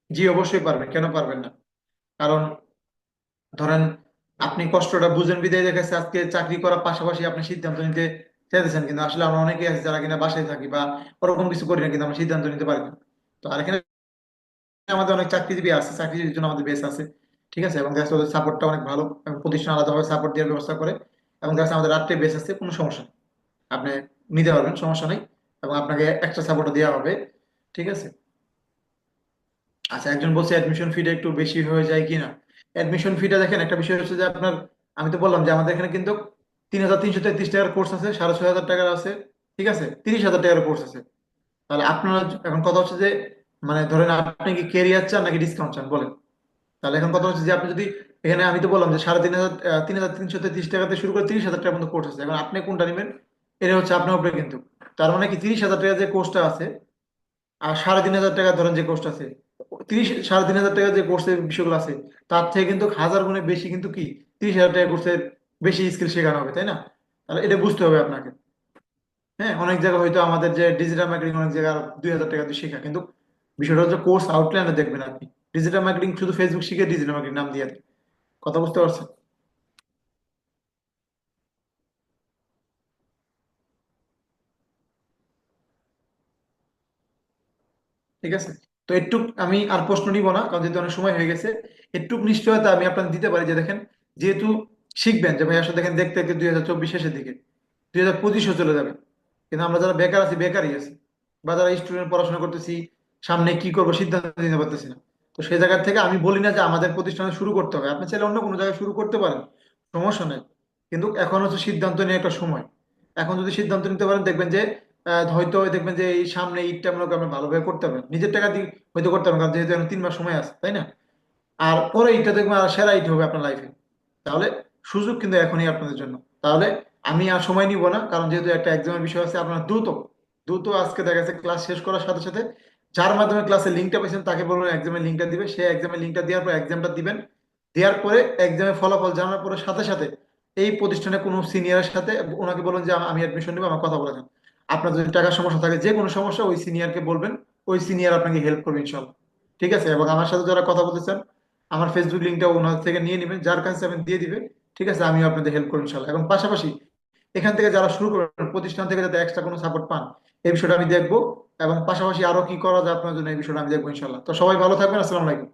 জি, অবশ্যই পারবেন, কেন পারবেন না? কারণ ধরেন আপনি কষ্টটা বুঝেন বিদায় দেখেছে আজকে চাকরি করার পাশাপাশি আপনি সিদ্ধান্ত নিতে চাইতেছেন, কিন্তু আসলে আমরা অনেকেই আছি যারা কিনা বাসায় থাকি বা ওরকম কিছু করি না, কিন্তু আমরা সিদ্ধান্ত নিতে পারি না। তো আর এখানে আমাদের অনেক চাকরিজীবী আছে, চাকরিজীবীর জন্য আমাদের বেস আছে। ঠিক আছে, এবং দেখা যাচ্ছে ওদের সাপোর্টটা অনেক ভালো, এবং প্রতিষ্ঠান আলাদাভাবে সাপোর্ট দেওয়ার ব্যবস্থা করে। এবং দেখা যাচ্ছে আমাদের রাত্রে বেস আছে, কোনো সমস্যা নেই, আপনি নিতে পারবেন, সমস্যা নেই। এবং আপনাকে এক্সট্রা সাপোর্টও দেওয়া হবে। ঠিক আছে। আচ্ছা, একজন বলছে অ্যাডমিশন ফিটা একটু বেশি হয়ে যায় কিনা। অ্যাডমিশন ফিটা দেখেন, একটা বিষয় হচ্ছে যে আপনার, আমি তো বললাম যে আমাদের এখানে কিন্তু 3,333 টাকার কোর্স আছে, 6,500 টাকার আছে, ঠিক আছে, 30,000 টাকার কোর্স আছে। তাহলে আপনারা এখন কথা হচ্ছে যে মানে ধরেন আপনি কি ক্যারিয়ার চান নাকি ডিসকাউন্ট চান বলেন। তাহলে এখন কথা হচ্ছে যে আপনি যদি এখানে, আমি তো বললাম যে 3,500 3,333 টাকাতে শুরু করে 30,000 টাকার মধ্যে কোর্স আছে, এখন আপনি কোনটা নেবেন এটা হচ্ছে আপনার উপরে কিন্তু। তার মানে কি 30,000 টাকা যে কোর্সটা আছে আর 3,500 টাকা ধরেন যে কোর্সটা আছে, 3,500 টাকা যে কোর্সের বিষয়গুলো আছে তার থেকে কিন্তু হাজার গুণে বেশি কিন্তু কি 30,000 টাকা কোর্সের বেশি স্কিল শেখানো হবে, তাই না? তাহলে এটা বুঝতে হবে আপনাকে। হ্যাঁ, অনেক জায়গায় হয়তো আমাদের যে ডিজিটাল মার্কেটিং অনেক জায়গায় 2,000 টাকা দিয়ে শেখা, কিন্তু বিষয়টা হচ্ছে কোর্স আউটলাইনে দেখবেন আপনি ডিজিটাল মার্কেটিং শুধু ফেসবুক শিখে ডিজিটাল মার্কেটিং নাম দিয়ে দেয়। কথা বুঝতে পারছেন? ঠিক আছে। তো একটু আমি আর প্রশ্ন নিব না, কারণ যেহেতু অনেক সময় হয়ে গেছে। একটু নিশ্চয়তা আমি আপনাকে দিতে পারি যে দেখেন, যেহেতু শিখবেন যে ভাই আসলে দেখেন দেখতে দেখতে 2024 শেষের দিকে 2025ও চলে যাবে, কিন্তু আমরা যারা বেকার আছি বেকারই আছি, বা যারা স্টুডেন্ট পড়াশোনা করতেছি সামনে কি করবো সিদ্ধান্ত নিতে পারতেছি না। তো সেই জায়গা থেকে আমি বলি না যে আমাদের প্রতিষ্ঠানে শুরু করতে হবে, আপনি চাইলে অন্য কোনো জায়গায় শুরু করতে পারেন, সমস্যা নেই। কিন্তু এখন হচ্ছে সিদ্ধান্ত নিয়ে একটা সময়। এখন যদি সিদ্ধান্ত নিতে পারেন দেখবেন যে হয়তো দেখবেন যে এই সামনে ঈদটা মনে করেন আপনি ভালোভাবে করতে পারবেন, নিজের টাকা দিয়ে হয়তো করতে পারবেন, কারণ যেহেতু এখন 3 মাস সময় আছে, তাই না? আর পরে ঈদটা দেখবেন আর সেরা ঈদ হবে আপনার লাইফে। তাহলে সুযোগ কিন্তু এখনই আপনাদের জন্য। তাহলে আমি আর সময় নিব না, কারণ যেহেতু একটা এক্সামের বিষয় আছে, আপনার দ্রুত দ্রুত আজকে দেখা যাচ্ছে ক্লাস শেষ করার সাথে সাথে যার মাধ্যমে ক্লাসের লিঙ্কটা পেয়েছেন তাকে বলবেন এক্সামের লিঙ্কটা দিবে, সে এক্সামের লিঙ্কটা দেওয়ার পর এক্সামটা দিবেন। দেওয়ার পরে এক্সামের ফলাফল জানার পরে সাথে সাথে এই প্রতিষ্ঠানে কোনো সিনিয়রের সাথে ওনাকে বলুন যে আমি অ্যাডমিশন নেবো, আমার কথা বলেছেন। আপনার যদি টাকার সমস্যা থাকে, যে কোনো সমস্যা ওই সিনিয়রকে বলবেন, ওই সিনিয়র আপনাকে হেল্প করবে ইনশাল্লাহ। ঠিক আছে, এবং আমার সাথে যারা কথা বলতেছেন আমার ফেসবুক লিঙ্কটা ওনার থেকে নিয়ে নেবেন, যার কাছে আপনি দিয়ে দিবে। ঠিক আছে, আমিও আপনাদের হেল্প করবো ইনশাল্লাহ। এবং পাশাপাশি এখান থেকে যারা শুরু করবেন প্রতিষ্ঠান থেকে যাতে এক্সট্রা কোনো সাপোর্ট পান, এই বিষয়টা আমি দেখবো। এবং পাশাপাশি আরো কি করা যায় আপনার জন্য এই বিষয়টা আমি দেখবো ইনশাল্লাহ। তো সবাই ভালো থাকবেন, আসসালামু আলাইকুম।